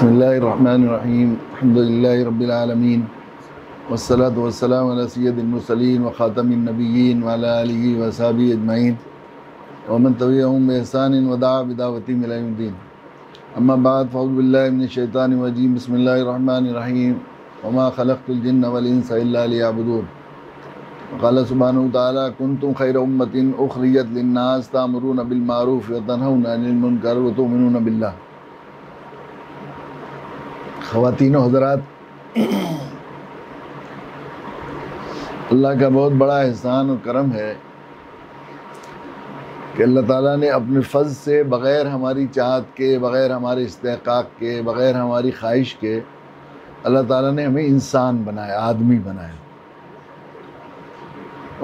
बिस्मिल्लाहिर्रहमानिर्रहीम अल्हम्दुलिल्लाहि रब्बिल आलमीन वस्सलातु वस्सलामु अला सय्यिदिल मुरसलीन व खातमिन नबिय्यीन व अला आलिहि व असहाबिहि अजमईन व मन तबिअहुम बि इहसानिन व दअा बिदावतिहिम इला यौमिद्दीन। अम्मा बाद फ़अऊज़ु बिल्लाहि मिनश शैतानिर रजीम। बिस्मिल्लाहिर्रहमानिर्रहीम। व मा खलक़तुल जिन्ना वल इंसा इल्ला लियअबुदून। क़ाल सुब्हानहु व तआला कुन्तुम खैरा उम्मतिन उख़रिजत लिन्नास तामुरूना बिल मारूफ़ व तनहौना अनिल मुनकर व तु'मिनूना बिल्लाह। ख़वातीन व हज़रात, अल्लाह का बहुत बड़ा एहसान और करम है कि अल्लाह ताला ने अपने फ़ज़ल से बग़ैर हमारी चाहत के, बग़ैर हमारे इस्तेहक़ाक़ के, बग़ैर हमारी ख्वाहिश के अल्लाह ताला ने हमें इंसान बनाया, आदमी बनाया।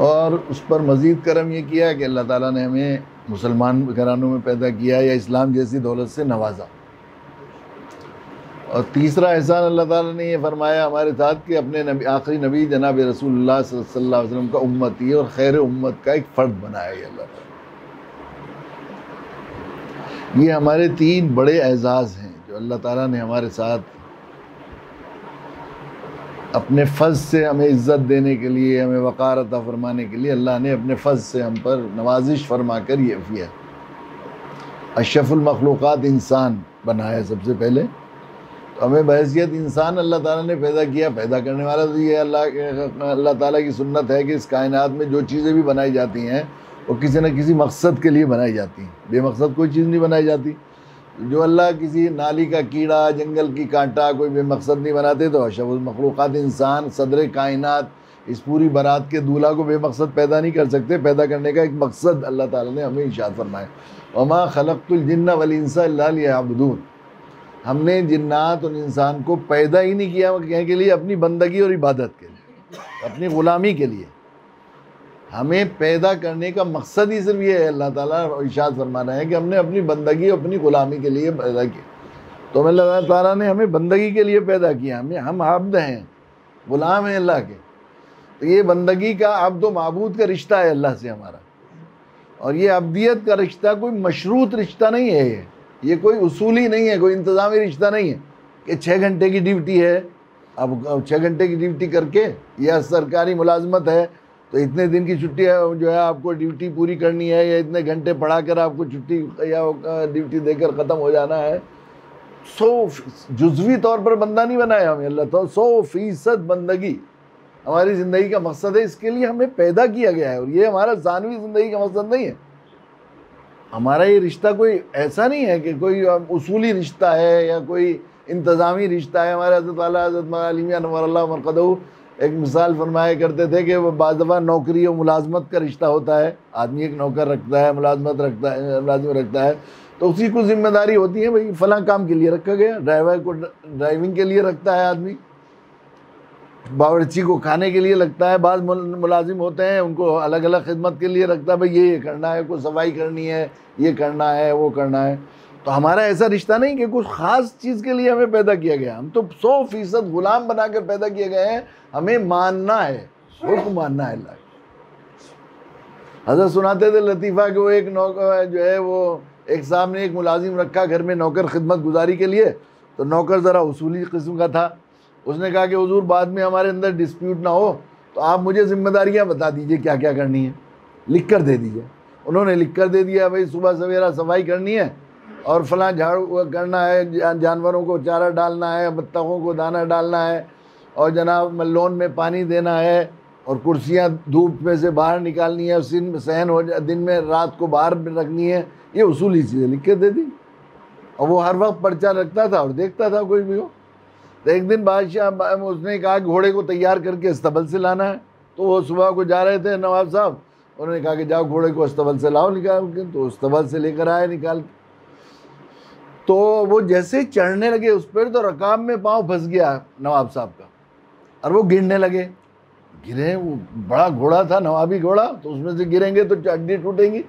और उस पर मज़ीद करम ये किया कि अल्लाह ताला ने हमें मुसलमान घरानों में पैदा किया या इस्लाम जैसी दौलत से नवाजा। और तीसरा एहसान अल्लाह ताला ने ये फरमाया हमारे साथ कि अपने नबी, आखिरी नबी जनाब रसूलुल्लाह सल्लल्लाहु अलैहि वसल्लम का उम्मती और खैर उम्मत का एक फ़र्द बनाया है अल्लाह ताला। ये हमारे तीन बड़े एजाज़ हैं जो अल्लाह ताला ने हमारे साथ अपने फ़ज़ल से हमें इज़्ज़त देने के लिए, हमें वक़ार अता फ़रमाने के लिए अल्लाह ने अपने फ़ज़ल से हम पर नवाजिश फरमा कर ये किया। अशरफुल मखलूक़ात इंसान बनाया सबसे पहले, तो हमें बहैसियत इंसान अल्लाह ताला ने पैदा किया। पैदा करने वाला तो ये अल्लाह ताला की सुन्नत है कि इस कायनात में जो चीज़ें भी बनाई जाती हैं वो किसी न किसी मकसद के लिए बनाई जाती हैं, बेमकसद कोई चीज़ नहीं बनाई जाती। जो अल्लाह किसी नाली का कीड़ा, जंगल की कांटा कोई बेमकसद नहीं बनाते, तो अशरफुल मखलूक़ात इंसान, सदर कायनात, इस पूरी बारात के दूल्हा को बेमकसद पैदा नहीं कर सकते। पैदा करने का एक मकसद अल्लाह ताला ने हमें इरशाद फरमाया, वमा खलक़तुल जिन्ना वल इंसा इल्ला लियअबुदून। हमने जिन्नात और इंसान को पैदा ही नहीं किया के लिए अपनी बंदगी और इबादत के लिए, अपनी ग़ुलामी के लिए। हमें पैदा करने का मकसद ही सिर्फ ये है, अल्लाह ताला इरशाद फरमा रहे हैं कि हमने अपनी बंदगी और अपनी ग़ुलामी के लिए पैदा किया। तो अल्लाह ताला ने हमें बंदगी के लिए पैदा किया। हम अब्द हैं, ग़ुलाम हैं अल्लाह के। तो ये बंदगी का अब्द व माबूद का रिश्ता है अल्लाह से हमारा। और ये अब्दियत का रिश्ता कोई मशरूत रिश्ता नहीं है, ये कोई उसूली नहीं है, कोई इंतज़ामी रिश्ता नहीं है कि 6 घंटे की ड्यूटी है, अब 6 घंटे की ड्यूटी करके, या सरकारी मुलाजमत है तो इतने दिन की छुट्टी है जो है आपको ड्यूटी पूरी करनी है, या इतने घंटे पढ़ा कर आपको छुट्टी या ड्यूटी देकर ख़त्म हो जाना है। 100 जुज़वी तौर पर बंदा नहीं बनाया हमें अल्लाह तो 100% बंदगी हमारी ज़िंदगी का मकसद है। इसके लिए हमें पैदा किया गया है और ये हमारा ज़ानवी ज़िंदगी का मकसद नहीं है। हमारा ये रिश्ता कोई ऐसा नहीं है कि कोई उसूली रिश्ता है या कोई इंतज़ामी रिश्ता है। हमारे हज़रत वाला हज़रत मौलाना मियां नव्वरल्लाहु मरक़दहू एक मिसाल फरमाया करते थे कि वो बाज़ दफ़ा नौकरी और मुलाजमत का रिश्ता होता है। आदमी एक नौकर रखता है, मुलाजमत रखता है, तो उसी को ज़िम्मेदारी होती है, भाई फ़लाँ काम के लिए रखा गया। ड्राइवर को ड्राइविंग के लिए रखता है आदमी, बावर्ची को खाने के लिए लगता है। बाज़ मुलाजिम होते हैं उनको अलग अलग खिदमत के लिए रखता है, भाई ये करना है, कोई सफाई करनी है, ये करना है, वो करना है। तो हमारा ऐसा रिश्ता नहीं कि कुछ ख़ास चीज़ के लिए हमें पैदा किया गया। हम तो 100% ग़ुलाम बनाकर पैदा किए गए हैं। हमें मानना है, हुक्म मानना है अल्लाह। हज़रत सुनाते थे लतीफ़ा कि वो एक नौकर जो है वो एक साहब ने एक मुलाजिम रखा घर में नौकर खिदमत गुजारी के लिए। तो नौकर ज़रा उसूली किस्म का था। उसने कहा कि हुजूर बाद में हमारे अंदर डिस्प्यूट ना हो तो आप मुझे ज़िम्मेदारियाँ बता दीजिए क्या क्या करनी है, लिख कर दे दीजिए। उन्होंने लिख कर दे दिया, भाई सुबह सवेरा सफाई करनी है और फलां झाड़ू करना है, जानवरों को चारा डालना है, बत्तखों को दाना डालना है, और जनाब लोन में पानी देना है, और कुर्सियाँ धूप में से बाहर निकालनी है, सहन हो दिन में रात को बाहर रखनी है। ये उसूली चीज़ें लिख कर दे दी। और वो हर वक्त पर्चा रखता था और देखता था कोई भी हो। तो एक दिन बादशाह उसने कहा घोड़े को तैयार करके अस्तबल से लाना है। तो वो सुबह को जा रहे थे नवाब साहब, उन्होंने कहा कि जाओ घोड़े को अस्तबल से लाओ निकाल के। तो अस्तबल से लेकर आए निकाल के। तो वो जैसे चढ़ने लगे उस पर, तो रकाब में पाँव फंस गया नवाब साहब का, और वो गिरने लगे। गिरे, वो बड़ा घोड़ा था, नवाबी घोड़ा, तो उसमें से गिरेंगे तो हड्डी टूटेंगी।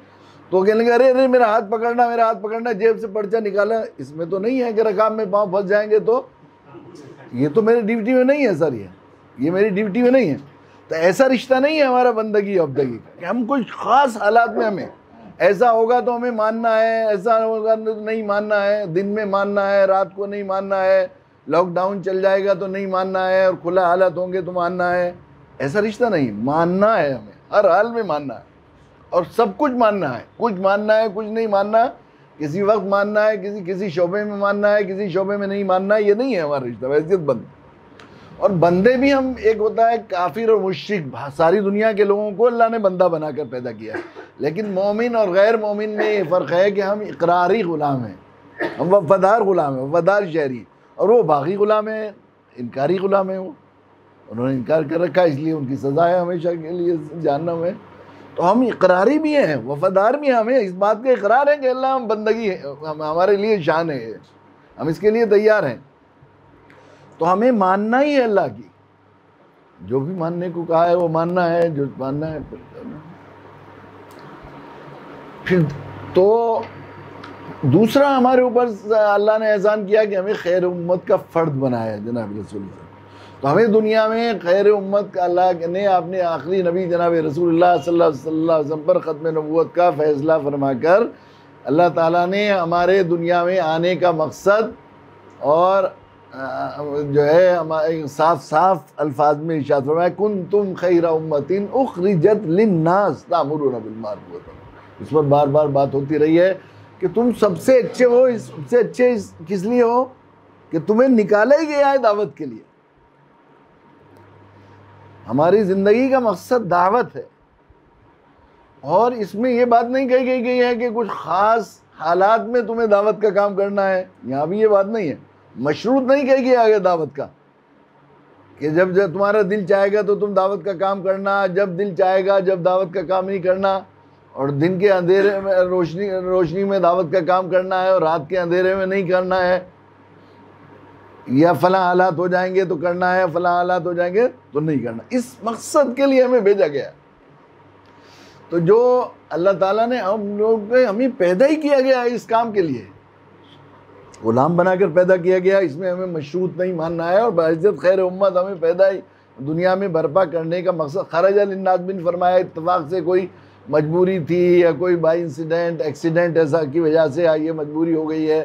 तो कहने लगे अरे अरे मेरा हाथ पकड़ना, मेरा हाथ पकड़ना। जेब से पर्चा निकाला, इसमें तो नहीं है कि रकाब में पाँव फंस जाएंगे, तो ये तो मेरी ड्यूटी में नहीं है सर, ये मेरी ड्यूटी में नहीं है। तो ऐसा रिश्ता नहीं है हमारा बंदगी अब्दगी का कि हम कोई ख़ास हालात में हमें ऐसा होगा तो हमें मानना है, ऐसा होगा तो नहीं मानना है, दिन में मानना है, रात को नहीं मानना है, लॉकडाउन चल जाएगा तो नहीं मानना है, और खुला हालत होंगे तो मानना है। ऐसा रिश्ता नहीं, मानना है, हमें हर हाल में मानना है, और सब कुछ मानना है। कुछ मानना है, कुछ नहीं मानना, किसी वक्त मानना है, किसी शोबे में मानना है, किसी शोबे में नहीं मानना है। ये नहीं है हमारा रिश्ता, वैसियत बंद। और बंदे भी हम, एक होता है काफिर और मुश्रिक, सारी दुनिया के लोगों को अल्लाह ने बंदा बनाकर पैदा किया है, लेकिन मोमिन और गैर मोमिन में ये फ़र्क है कि हम इकरारी ग़ुलाम हैं, हम वफ़ादार ग़ुलाम हैं, वफ़ादार शहरी, और वो बागी ग़ुलाम है, इनकारी ग़ुलाम है। वो उन्होंने इनकार कर रखा है, इसलिए उनकी सज़ा है हमेशा के लिए जहन्नम है। तो हम इकरारी भी हैं, वफ़ादार भी हैं, हमें इस बात का इकरार है कि अल्लाह हम बंदगी है, हमारे लिए शान है, हम इसके लिए तैयार हैं। तो हमें मानना ही है अल्लाह की, जो भी मानने को कहा है वो मानना है, जो मानना है फिर। तो दूसरा हमारे ऊपर अल्लाह ने एहसान किया कि हमें खैर उम्मत का फ़र्द बनाया है जनाब रसूल। तो हमें दुनिया में खैर उम्मत का अल्लाह ने अपने आखिरी नबी जनाब रसूलुल्लाह सल्लल्लाहु अलैहि वसल्लम पर ख़त्म नबूवत का फ़ैसला फरमाकर अल्लाह ताला ने हमारे दुनिया में आने का मकसद और जो है हमारे साफ साफ अल्फाज में इरशाद फरमाया, कुंतुम खैरा उम्मतिन उखरिजत लिन्नास तामुरूना बिल मारूफ। इस पर बार बार बात होती रही है कि तुम सबसे अच्छे हो, सबसे अच्छे किस लिए हो कि तुम्हें निकाला ही गया है दावत के लिए। हमारी ज़िंदगी का मकसद दावत है, और इसमें यह बात नहीं कही गई है कि कुछ ख़ास हालात में तुम्हें दावत का काम करना है। यहाँ भी ये बात नहीं है, मशरूत नहीं कही गया आगे दावत का कि जब जब तुम्हारा दिल चाहेगा तो तुम दावत का काम करना, जब दिल चाहेगा जब दावत का काम नहीं करना, और दिन के अंधेरे में रोशनी में दावत का काम करना है और रात के अंधेरे में नहीं करना है, या फला हालात हो जाएंगे तो करना है, फला हालात हो जाएंगे तो नहीं करना। इस मकसद के लिए हमें भेजा गया। तो जो अल्लाह ताला ने हम लोग को, हमें पैदा ही किया गया है इस काम के लिए, गुलाम बनाकर पैदा किया गया। इसमें हमें मशरूत नहीं मानना है, और बाइज़्ज़त खैर उम्मत हमें पैदा ही दुनिया में बर्पा करने का मकसद। खरजा लिन्नास बिन फरमाया, इत्तफाक से कोई मजबूरी थी या कोई बाई इंसिडेंट एक्सीडेंट ऐसा की वजह से ये मजबूरी हो गई है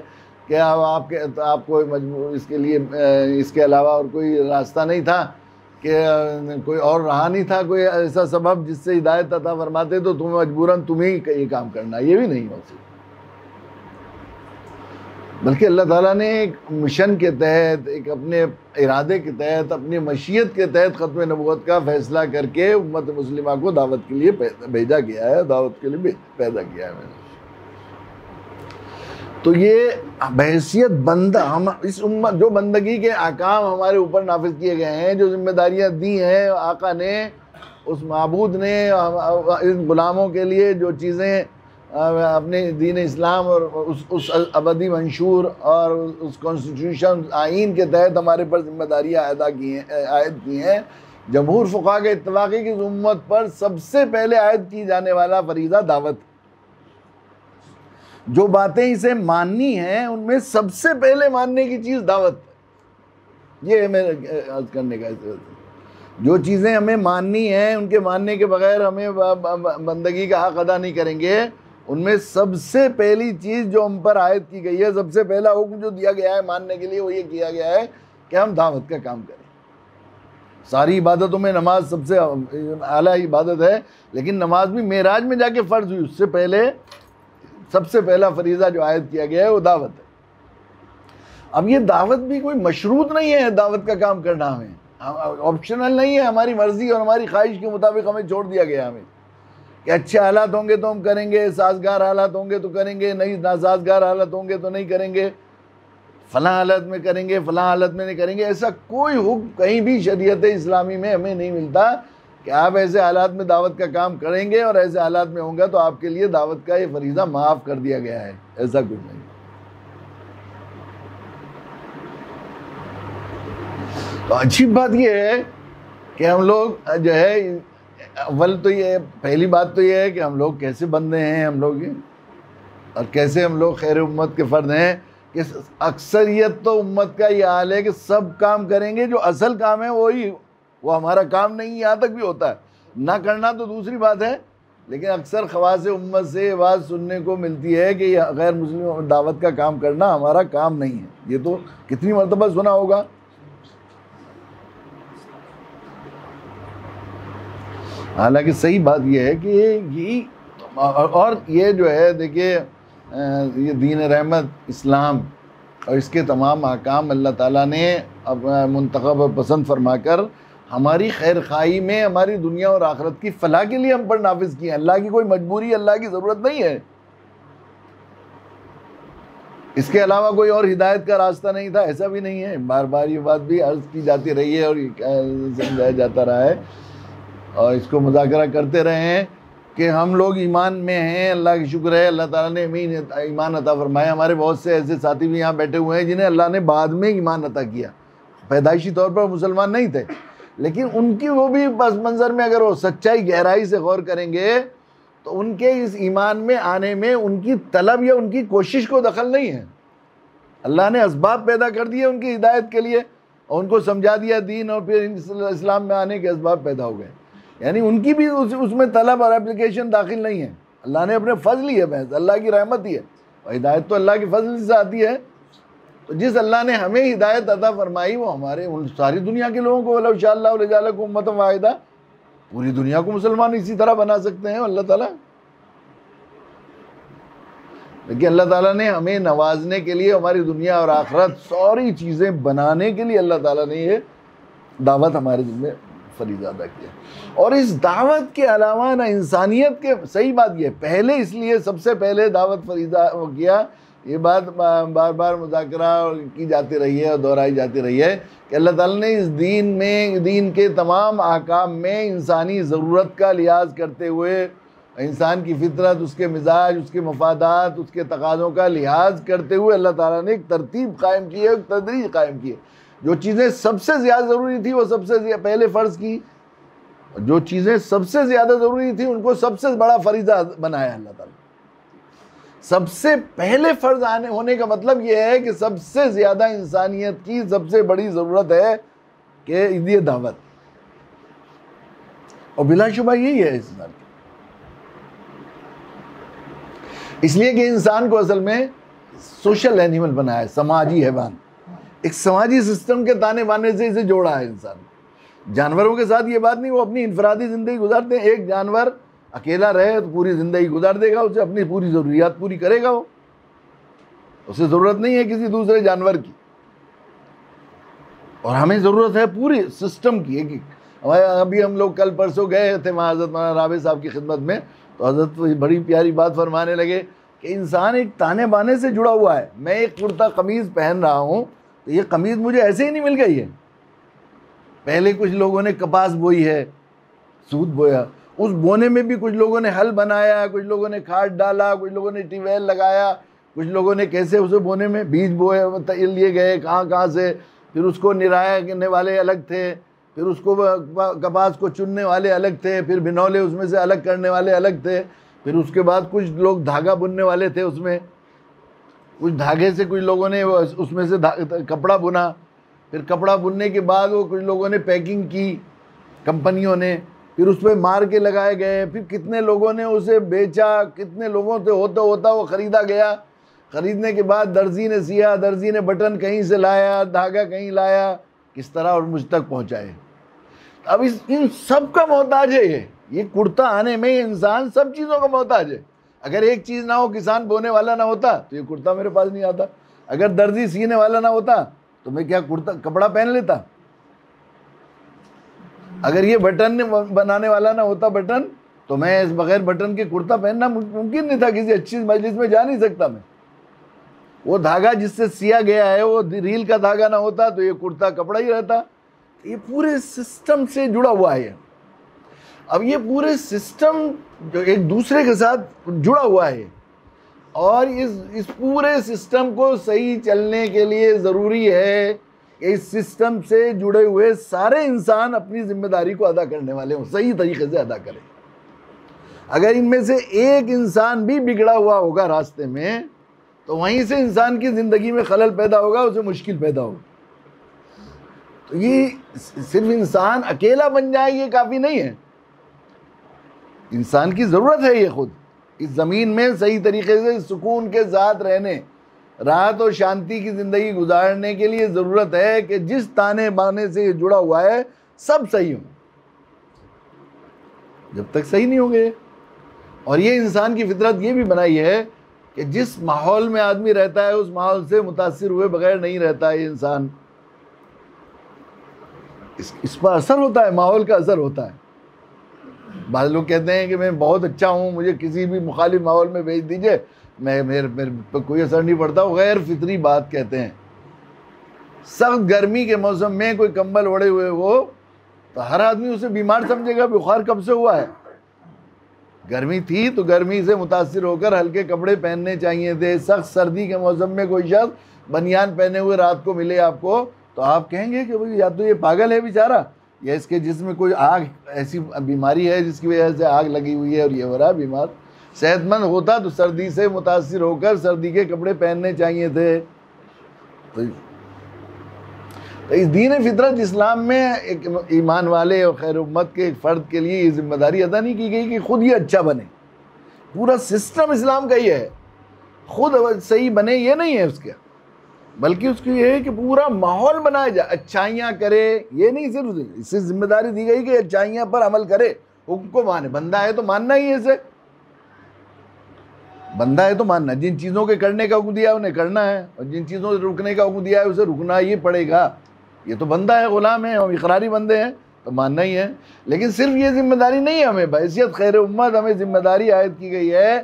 कि आपको मजबूर इसके लिए, इसके अलावा और कोई रास्ता नहीं था, कि कोई और रहा नहीं था कोई ऐसा सबब जिससे हिदायत अता फरमाते, तो तुम्हें मजबूरन तुम्हें ही ये काम करना, ये भी नहीं हो सकता। बल्कि अल्लाह ताला ने एक मिशन के तहत, एक अपने इरादे के तहत, अपनी मशीयत के तहत ख़त्म नबूवत का फ़ैसला करके उम्मत मुस्लिमा को दावत के लिए भेजा गया है, दावत के लिए पैदा किया है मैंने। तो ये बहैसियत बंदा, हम इस उम्मत, जो बंदगी के अहकाम हमारे ऊपर नाफिज किए गए हैं, जो जिम्मेदारियाँ दी हैं आका ने, उस माबूद ने इन गुलामों के लिए जो चीज़ें अपने दीन इस्लाम और उस अबदी मंशूर और उस कॉन्स्टिट्यूशन आइन के तहत हमारे पर जिम्मेदारियाँ आयद की हैं, जमहूर फ़ुक़हा के इत्तफ़ाक़ है कि इस उम्मत पर सबसे पहले आयद की जाने वाला फरीज़ा दावत। जो बातें इसे माननी हैं उनमें सबसे पहले मानने की चीज़ दावत। ये है मेरे अर्ज़ करने का। जो चीज़ें हमें माननी हैं उनके मानने के बग़ैर हमें बंदगी का हक़ अदा नहीं करेंगे। उनमें सबसे पहली चीज़ जो हम पर आयत की गई है, सबसे पहला हुक्म जो दिया गया है मानने के लिए, वो ये किया गया है कि हम दावत का काम करें। सारी इबादतों में नमाज सबसे आला इबादत है, लेकिन नमाज भी मेराज में जाके फ़र्ज़ हुई, उससे पहले सबसे पहला फरीज़ा जो आयत किया गया है वो दावत है। अब ये दावत भी कोई मशरूत नहीं है, दावत का काम करना हमें ऑप्शनल नहीं है, हमारी मर्ज़ी और हमारी ख्वाहिश के मुताबिक हमें छोड़ दिया गया हमें कि अच्छे हालात होंगे तो हम करेंगे, साजगार हालात होंगे तो करेंगे, नहीं नासाजगार हालात होंगे तो नहीं करेंगे, फ़लाँ हालत में करेंगे, फ़लाँ हालत में नहीं करेंगे। ऐसा कोई हुक्म कहीं भी शरीयत इस्लामी में हमें नहीं मिलता कि आप ऐसे हालात में दावत का काम करेंगे और ऐसे हालात में होंगे तो आपके लिए दावत का ये फरीज़ा माफ़ कर दिया गया है, ऐसा कुछ नहीं। तो अच्छी बात ये है कि हम लोग जो है, अव्वल तो ये पहली बात तो ये है कि हम लोग कैसे बंदे हैं हम लोग, और कैसे हम लोग खैर उम्मत के फ़र्द हैं। कि अक्सरियत तो उम्मत का ये हाल है कि सब काम करेंगे, जो असल काम है वो हमारा काम नहीं, यहाँ तक भी होता है। ना करना तो दूसरी बात है, लेकिन अक्सर खवास उम्मत से ये बात सुनने को मिलती है कि ये गैर मुस्लिम दावत का काम करना हमारा काम नहीं है। ये तो कितनी मरतबा सुना होगा। हालांकि सही बात ये है कि ये और ये जो है देखिए, ये दीन रहमत इस्लाम और इसके तमाम अहकाम अल्लाह ताला ने अब मुंतखब और पसंद फरमाकर हमारी खैर खाई में, हमारी दुनिया और आखिरत की फलाह के लिए हम पर नाफिज किए। अल्लाह की कोई मजबूरी, अल्लाह की ज़रूरत नहीं है। इसके अलावा कोई और हिदायत का रास्ता नहीं था, ऐसा भी नहीं है। बार बार ये बात भी अर्ज़ की जाती रही है और समझाया जाता रहा है और इसको मुज़ाकरा करते रहे हैं कि हम लोग ईमान में हैं। अल्लाह की शुक्र है, अल्लाह ताला ने ईमान अता फरमाया। हमारे बहुत से ऐसे साथी भी यहाँ बैठे हुए हैं जिन्हें अल्लाह ने बाद में ईमान अता किया, पैदाइशी तौर पर मुसलमान नहीं थे, लेकिन उनकी वो भी पस मंज़र में अगर वो सच्चाई गहराई से गौर करेंगे तो उनके इस ईमान में आने में उनकी तलब या उनकी कोशिश को दखल नहीं है। अल्लाह ने असबाब पैदा कर दिए उनकी हिदायत के लिए और उनको समझा दिया दीन, और फिर इस्लाम में आने के असबाब पैदा हो गए। यानी उनकी भी उसमें तलब और एप्लीकेशन दाखिल नहीं है। अल्लाह ने अपने फजल ही है, बहस अल्लाह की रहमत ही है, और हिदायत तो अल्लाह के फजल से आती है। तो जिस अल्लाह ने हमें हिदायत अता फरमाई वो हमारे सारी दुनिया के लोगों को वलौ शाअल्लाहु लजअलकुम उम्मतन वाहिदा, पूरी दुनिया को मुसलमान इसी तरह बना सकते हैं अल्लाह ताला। लेकिन अल्लाह ताला ने हमें नवाजने के लिए, हमारी दुनिया और आखिरत सारी चीज़ें बनाने के लिए अल्लाह ताला ने ये दावत हमारे दिल में फरीज़ा अदा किया। और इस दावत के अलावा ना इंसानियत के, सही बात ये पहले इसलिए सबसे पहले दावत फरीज़ा किया, ये बात बार बार मुज़ाकरा की जाती रही है और दोहराई जाती रही है कि अल्लाह ताला ने इस दीन में, दीन के तमाम अहकाम में इंसानी ज़रूरत का लिहाज करते हुए, इंसान की फितरत, उसके मिजाज, उसके मफादात, उसके तकाज़ों का लिहाज करते हुए अल्लाह ताला ने एक तरतीब कायम की है, एक तदरीज कायम की है। जो चीज़ें सबसे ज़्यादा ज़रूरी थी वो सबसे पहले फ़र्ज़ की, जो चीज़ें सबसे ज़्यादा ज़रूरी थी उनको सबसे बड़ा फरीज़ा बनाया अल्लाह ताला। सबसे पहले फ़र्ज़ आने होने का मतलब ये है कि सबसे ज़्यादा इंसानियत की सबसे बड़ी ज़रूरत है कि ये दावत, और बिलाशुबा यही है इस इंसान की। इसलिए कि इंसान को असल में सोशल एनिमल बनाया है, समाजी हैवान, एक समाजी सिस्टम के ताने बाने से इसे जोड़ा है इंसान। जानवरों के साथ ये बात नहीं, वो अपनी इनफरादी ज़िंदगी गुजारते हैं। एक जानवर अकेला रहे तो पूरी ज़िंदगी गुजार देगा, उसे अपनी पूरी ज़रूरियात पूरी करेगा, वो उसे ज़रूरत नहीं है किसी दूसरे जानवर की। और हमें ज़रूरत है पूरी सिस्टम की। एक अभी हम लोग कल परसों गए थे वहाँ हज़रत मौलाना राबे साहब की खिदमत में, तो हज़रत बड़ी प्यारी बात फरमाने लगे कि इंसान एक ताने बाने से जुड़ा हुआ है। मैं एक कुर्ता कमीज़ पहन रहा हूँ तो ये कमीज़ मुझे ऐसे ही नहीं मिल गई है। पहले कुछ लोगों ने कपास बोई है, सूत बोया, उस बोने में भी कुछ लोगों ने हल बनाया, कुछ लोगों ने खाद डाला, कुछ लोगों ने ट्यूबवेल लगाया, कुछ लोगों ने कैसे उसे बोने में बीज बोए लिए गए कहाँ से, फिर उसको निराया करने वाले अलग थे, फिर उसको कपास को चुनने वाले अलग थे, फिर भिनौले उसमें से अलग करने वाले अलग थे, फिर उसके बाद कुछ लोग धागा बुनने वाले थे, उसमें कुछ धागे से कुछ लोगों ने उसमें से कपड़ा बुना, फिर कपड़ा बुनने के बाद वो कुछ लोगों ने पैकिंग की कंपनियों ने, फिर उस पर मार के लगाए गए, फिर कितने लोगों ने उसे बेचा, कितने लोगों से होता वो ख़रीदा गया। ख़रीदने के बाद दर्जी ने सिया, दर्जी ने बटन कहीं से लाया, धागा कहीं लाया, किस तरह और मुझ तक पहुँचाए। अब इन सब का मोहताज है ये कुर्ता आने में इंसान सब चीज़ों का मोहताज है। अगर एक चीज़ ना हो, किसान बोने वाला ना होता तो ये कुर्ता मेरे पास नहीं आता। अगर दर्जी सीने वाला ना होता तो मैं क्या कुर्ता कपड़ा पहन लेता। अगर ये बटन बनाने वाला ना होता बटन, तो मैं इस बगैर बटन के कुर्ता पहनना मुमकिन नहीं था। किसी अच्छी मजलिस में जा नहीं सकता मैं। वो धागा जिससे सिया गया है वो रील का धागा ना होता तो ये कुर्ता कपड़ा ही रहता। ये पूरे सिस्टम से जुड़ा हुआ है। अब ये पूरे सिस्टम जो एक दूसरे के साथ जुड़ा हुआ है, और इस पूरे सिस्टम को सही चलने के लिए ज़रूरी है कि इस सिस्टम से जुड़े हुए सारे इंसान अपनी जिम्मेदारी को अदा करने वाले हों, सही तरीके से अदा करें। अगर इनमें से एक इंसान भी बिगड़ा हुआ होगा रास्ते में, तो वहीं से इंसान की ज़िंदगी में खलल पैदा होगा, उसे मुश्किल पैदा होगा। तो ये सिर्फ इंसान अकेला बन जाए ये काफ़ी नहीं है। इंसान की ज़रूरत है ये खुद इस ज़मीन में सही तरीके से सुकून के साथ रहने, राहत और शांति की ज़िंदगी गुजारने के लिए ज़रूरत है कि जिस ताने बाने से ये जुड़ा हुआ है सब सही हो। जब तक सही नहीं हो गए, और ये इंसान की फितरत ये भी बनाई है कि जिस माहौल में आदमी रहता है उस माहौल से मुतासिर हुए बगैर नहीं रहता है इंसान। इस पर असर होता है, माहौल का असर होता है। बाद लोग कहते हैं कि मैं बहुत अच्छा हूँ, मुझे किसी भी मुखालिफ माहौल में भेज दीजिए, मेरे पर कोई असर नहीं पड़ता। गैर फितरी बात कहते हैं। सख्त गर्मी के मौसम में कोई कंबल ओढ़े हुए हो तो हर आदमी उसे बीमार समझेगा। बुखार कब से हुआ है? गर्मी थी तो गर्मी से मुतासिर होकर हल्के कपड़े पहनने चाहिए थे। सख्त सर्दी के मौसम में कोई शख्स बनियान पहने हुए रात को मिले आपको तो आप कहेंगे कि भाई या तो ये पागल है बेचारा, या इसके जिस्म में कोई आग ऐसी बीमारी है जिसकी वजह से आग लगी हुई है और ये हो रहा है बीमार। सेहतमंद होता तो सर्दी से मुतासिर होकर सर्दी के कपड़े पहनने चाहिए थे। तो इस दीन फितरत इस्लाम में एक ईमान वाले और खैर उम्मत के एक फ़र्द के लिए ये जिम्मेदारी अदा नहीं की गई कि खुद ही अच्छा बने। पूरा सिस्टम इस्लाम का ही है, खुद सही बने ये नहीं है उसके, बल्कि उसकी ये है कि पूरा माहौल बनाया जाए, अच्छाइयाँ करे। ये नहीं सिर्फ इससे जिम्मेदारी दी गई कि अच्छाइयाँ पर अमल करे, हुक्म को माने। बंदा है तो मानना ही है, इसे बंदा है तो मानना। जिन चीज़ों के करने का हुक्म दिया है उन्हें करना है, और जिन चीज़ों से रुकने का हुक्म दिया है उसे रुकना ही पड़ेगा। ये तो बंदा है, गुलाम है, हम इकरारी बंदे हैं तो मानना ही है। लेकिन सिर्फ ये जिम्मेदारी नहीं है, हमें बहैसियत खैर उम्मत हमें जिम्मेदारी आयद की गई है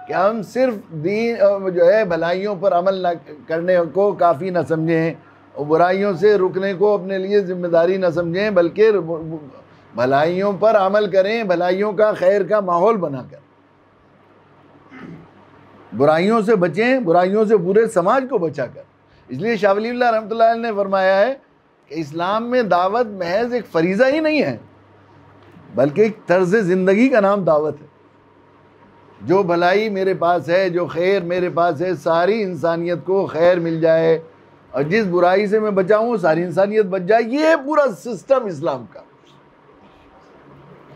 कि हम सिर्फ दीन जो है भलाइयों पर अमल न करने को काफ़ी न समझें और बुराइयों से रुकने को अपने लिए जिम्मेदारी न समझें, बल्कि भलाइयों पर अमल करें, भलाइयों का खैर का माहौल बनाकर। बुराइयों से बचें, बुराइयों से पूरे समाज को बचाकर। इसलिए शाह वलीउल्लाह रहमतुल्लाह अलैह ने फरमाया है कि इस्लाम में दावत महज एक फरीज़ा ही नहीं है, बल्कि एक तर्ज़ ज़िंदगी का नाम दावत है। जो भलाई मेरे पास है, जो खैर मेरे पास है, सारी इंसानियत को खैर मिल जाए, और जिस बुराई से मैं बचाऊँ सारी इंसानियत बच जाए। ये पूरा सिस्टम इस्लाम का,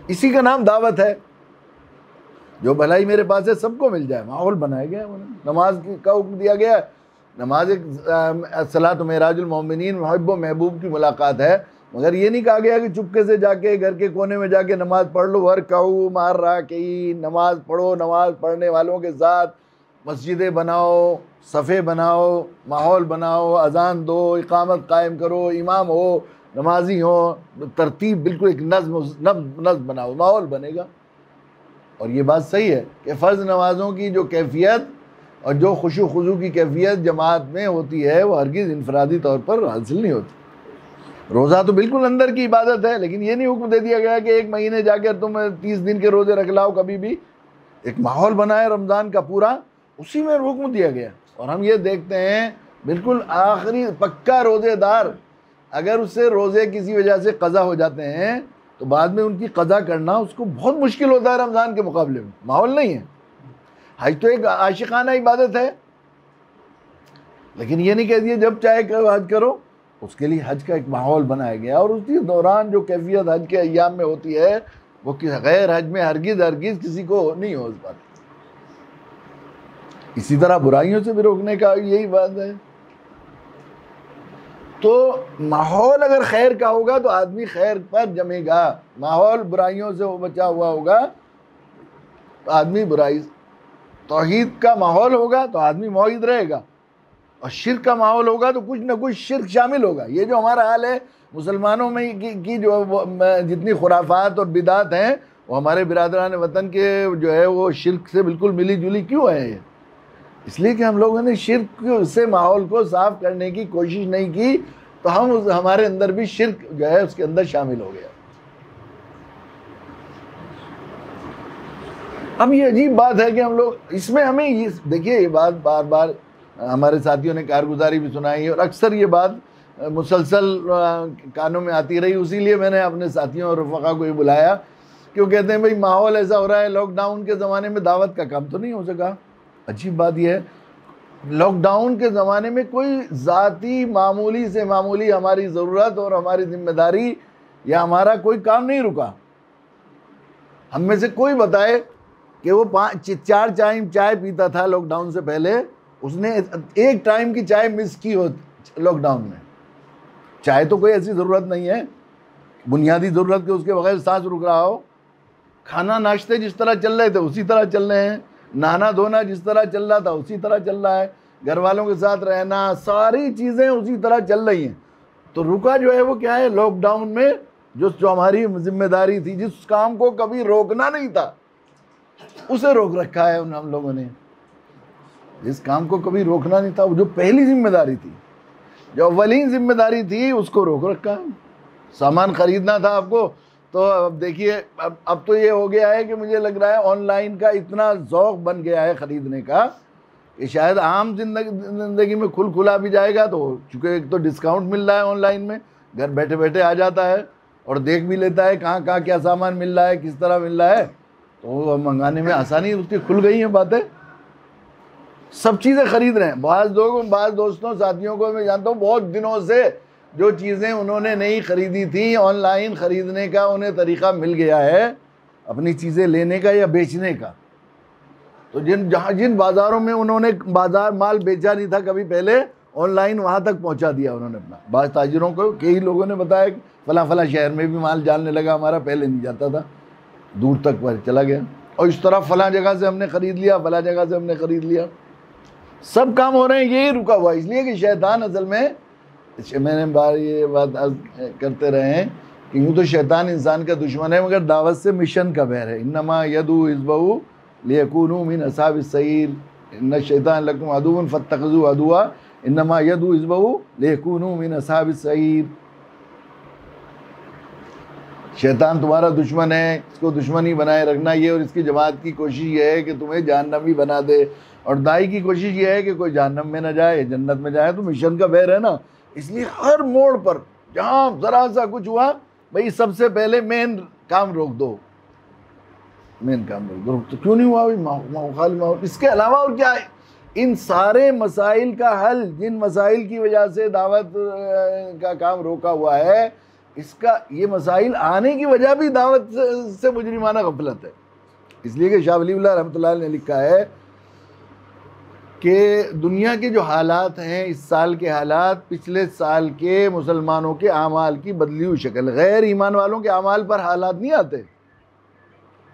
इसी का नाम दावत है। जो भलाई मेरे पास है सबको मिल जाए, माहौल बनाया गया है। नमाज का हुक्म दिया गया है। नमाज एक सलात मेराजुल मोमिनीन, मुहब्ब महबूब की मुलाकात है, मगर ये नहीं कहा गया कि चुपके से जाके घर के कोने में जाके नमाज पढ़ लो। हर कहू मार रहा कि नमाज पढ़ो, नमाज पढ़ने वालों के साथ मस्जिदें बनाओ, सफ़े बनाओ, माहौल बनाओ, अजान दो, इकामत कायम करो, इमाम हो, नमाजी हो, तरतीब बिल्कुल एक नज़्म बनाओ, माहौल बनेगा। और ये बात सही है कि फ़र्ज़ नमाज़ों की जो कैफियत और जो खुशू खुजू की कैफियत जमात में होती है वो हरगिज़ इनफरादी तौर पर हासिल नहीं होती। रोज़ा तो बिल्कुल अंदर की इबादत है, लेकिन ये नहीं हुक्म दे दिया गया कि एक महीने जाकर तुम 30 दिन के रोज़े रख लाओ। कभी भी एक माहौल बना है रमज़ान का पूरा, उसी में हुक्म दिया गया। और हम ये देखते हैं बिल्कुल आखिरी पक्का रोज़ेदार, अगर उससे रोज़े किसी वजह से क़ज़ा हो जाते हैं तो बाद में उनकी क़ज़ा करना उसको बहुत मुश्किल होता है रमज़ान के मुकाबले में। माहौल नहीं है। हज तो एक आशिकाना इबादत है, लेकिन ये नहीं कह दिए जब चाहे हज करो। उसके लिए हज का एक माहौल बनाया गया, और उसी दौरान जो कैफियत हज के अय्याम में होती है वो गैर हज में हरगिज़ किसी को नहीं हो पाती। इसी तरह बुराइयों से भी रोकने का यही बात है। तो माहौल अगर खैर का होगा तो आदमी खैर पर जमेगा। माहौल बुराइयों से बचा हुआ होगा तो आदमी बुराई, तौहीद का माहौल होगा तो आदमी मौहिद रहेगा, और शिर्क का माहौल होगा तो कुछ ना कुछ शिर्क शामिल होगा। ये जो हमारा हाल है मुसलमानों में की जो जितनी खुराफात और बिदात हैं वो हमारे बिरादरान वतन के जो है वो शिर्क से बिल्कुल मिली जुली क्यों है? ये इसलिए कि हम लोगों ने शिर्क से माहौल को साफ करने की कोशिश नहीं की, तो हमारे अंदर भी शिर्क जो है उसके अंदर शामिल हो गया। अब ये अजीब बात है कि हम लोग इसमें हमें देखिए, ये बात बार बार हमारे साथियों ने कारगुजारी भी सुनाई, और अक्सर ये बात मुसलसल कानों में आती रही। उसीलिए मैंने अपने साथियों और रफ़क़ा को ही बुलाया, क्यों कहते हैं भाई माहौल ऐसा हो रहा है, लॉकडाउन के ज़माने में दावत का काम तो नहीं हो सका। अजीब बात यह है, लॉकडाउन के ज़माने में कोई ज़ाती मामूली से मामूली हमारी ज़रूरत और हमारी ज़िम्मेदारी या हमारा कोई काम नहीं रुका। हम में से कोई बताए कि वो 4 टाइम चाय पीता था लॉकडाउन से पहले, उसने एक टाइम की चाय मिस की हो लॉकडाउन में। चाय तो कोई ऐसी ज़रूरत नहीं है बुनियादी ज़रूरत के उसके बगैर सांस रुक रहा हो। खाना नाश्ते जिस तरह चल रहे थे उसी तरह चल रहे हैं, नहाना धोना जिस तरह चल रहा था उसी तरह चल रहा है, घर वालों के साथ रहना, सारी चीज़ें उसी तरह चल रही हैं। तो रुका जो है वो क्या है, लॉकडाउन में जो हमारी जिम्मेदारी थी, जिस काम को कभी रोकना नहीं था उसे रोक रखा है हम लोगों ने। जिस काम को कभी रोकना नहीं था, वो जो पहली जिम्मेदारी थी, जो अव्वलीन जिम्मेदारी थी, उसको रोक रखा है। सामान खरीदना था आपको, तो अब देखिए अब तो ये हो गया है कि मुझे लग रहा है ऑनलाइन का इतना ज़ौक़ बन गया है ख़रीदने का कि शायद आम ज़िंदगी में खुल खुला भी जाएगा। तो चूँकि एक तो डिस्काउंट मिल रहा है ऑनलाइन में, घर बैठे बैठे आ जाता है और देख भी लेता है कहाँ कहाँ क्या सामान मिल रहा है, किस तरह मिल रहा है, तो मंगाने में आसानी उसकी खुल गई हैं बातें। सब चीज़ें ख़रीद रहे हैं। बाज़ दोस्तों साथियों को मैं जानता हूँ बहुत दिनों से जो चीज़ें उन्होंने नहीं ख़रीदी थी, ऑनलाइन ख़रीदने का उन्हें तरीक़ा मिल गया है अपनी चीज़ें लेने का या बेचने का। तो जिन बाज़ारों में उन्होंने माल बेचा नहीं था कभी पहले, ऑनलाइन वहाँ तक पहुँचा दिया उन्होंने अपना। बाज़ ताजिरों को कई लोगों ने बताया कि फ़लाँ शहर में भी माल जाने लगा हमारा, पहले नहीं जाता था, दूर तक पर चला गया, और इस तरह फ़लाँ जगह से हमने ख़रीद लिया, फ़लाँ जगह से हमने ख़रीद लिया। सब काम हो रहे हैं, यही रुका हुआ। इसलिए कि शैतान असल में, मैंने ये बात करते रहे हैं कि यूँ तो शैतान इंसान का दुश्मन है, मगर दावत से मिशन का बैर है। इन्नमा यदू हिज़्बहू लियकूनू मिन अस्हाबिस सईर इन्न शैतान लकुम अदुव्वुन फत्तखिज़ू अदुव्वा इन्नमा यदू हिज़्बहू लियकूनू मिन अस्हाबिस सईर। शैतान तुम्हारा दुश्मन है, इसको दुश्मनी बनाए रखना ये, और इसकी जमात की कोशिश ये है कि तुम्हें जहन्नमी बना दे, और दाई की कोशिश ये है कि कोई जहन्नम में ना जाए, जन्नत में जाए। तो मिशन का बैर है ना, इसलिए हर मोड़ पर जहाँ ज़रा सा कुछ हुआ, भाई सबसे पहले मेन काम रोक दो, मेन काम रोक दो। तो क्यों नहीं हुआ भाई, इसके अलावा और क्या है? इन सारे मसाइल का हल, जिन मसाइल की वजह से दावत का काम रोका हुआ है, इसका ये मसाइल आने की वजह भी दावत से मुजरिमाना गफलत है। इसलिए कि शाह वलीउल्लाह रहमतुल्लाह ने लिखा है कि दुनिया के जो हालात हैं, इस साल के हालात पिछले साल के मुसलमानों के आमाल की बदली हुई शक्ल। गैर ईमान वालों के आमाल पर हालात नहीं आते,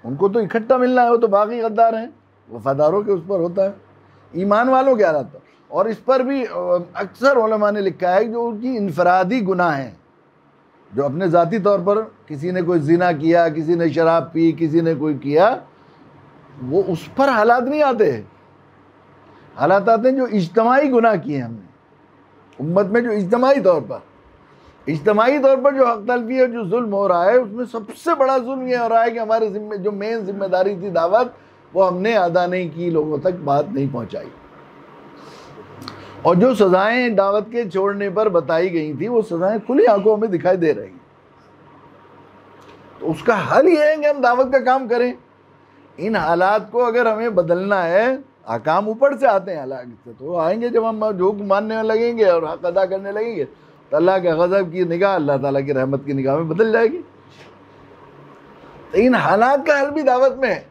उनको तो इकट्ठा मिलना है, वो तो बाकी गद्दार हैं, वफादारों के उस पर होता है। ईमान वालों के हालात, और इस पर भी अक्सर उलमा ने लिखा है जो उनकी इनफरादी गुनाह हैं, जो अपने ज़ाती तौर पर किसी ने कोई जिना किया, किसी ने शराब पी, किसी ने कोई किया, वो उस पर हालात नहीं आते। हालात आते हैं जो इज्तमाई गुनाह किए हमने उम्मत में, जो इज्तमाई तौर पर जो हक तलफी है, जो जुल्म हो रहा है, उसमें सबसे बड़ा जुल्म ये हो रहा है कि हमारे जो मेन जिम्मेदारी थी दावत, वो हमने अदा नहीं की, लोगों तक बात नहीं पहुंचाई। और जो सज़ाएं दावत के छोड़ने पर बताई गई थी, वो सज़ाएं खुली आंखों में दिखाई दे रही। तो उसका हल ये है कि हम दावत का काम करें। इन हालात को अगर हमें बदलना है, काम ऊपर से आते हैं हालात से, तो आएंगे जब हम झूठ मानने लगेंगे और हक अदा करने लगेंगे, तो अल्लाह के गज़ब की निगाह अल्लाह ताला की रहमत की निगाह में बदल जाएगी। तो इन हालात का हल भी दावत में है।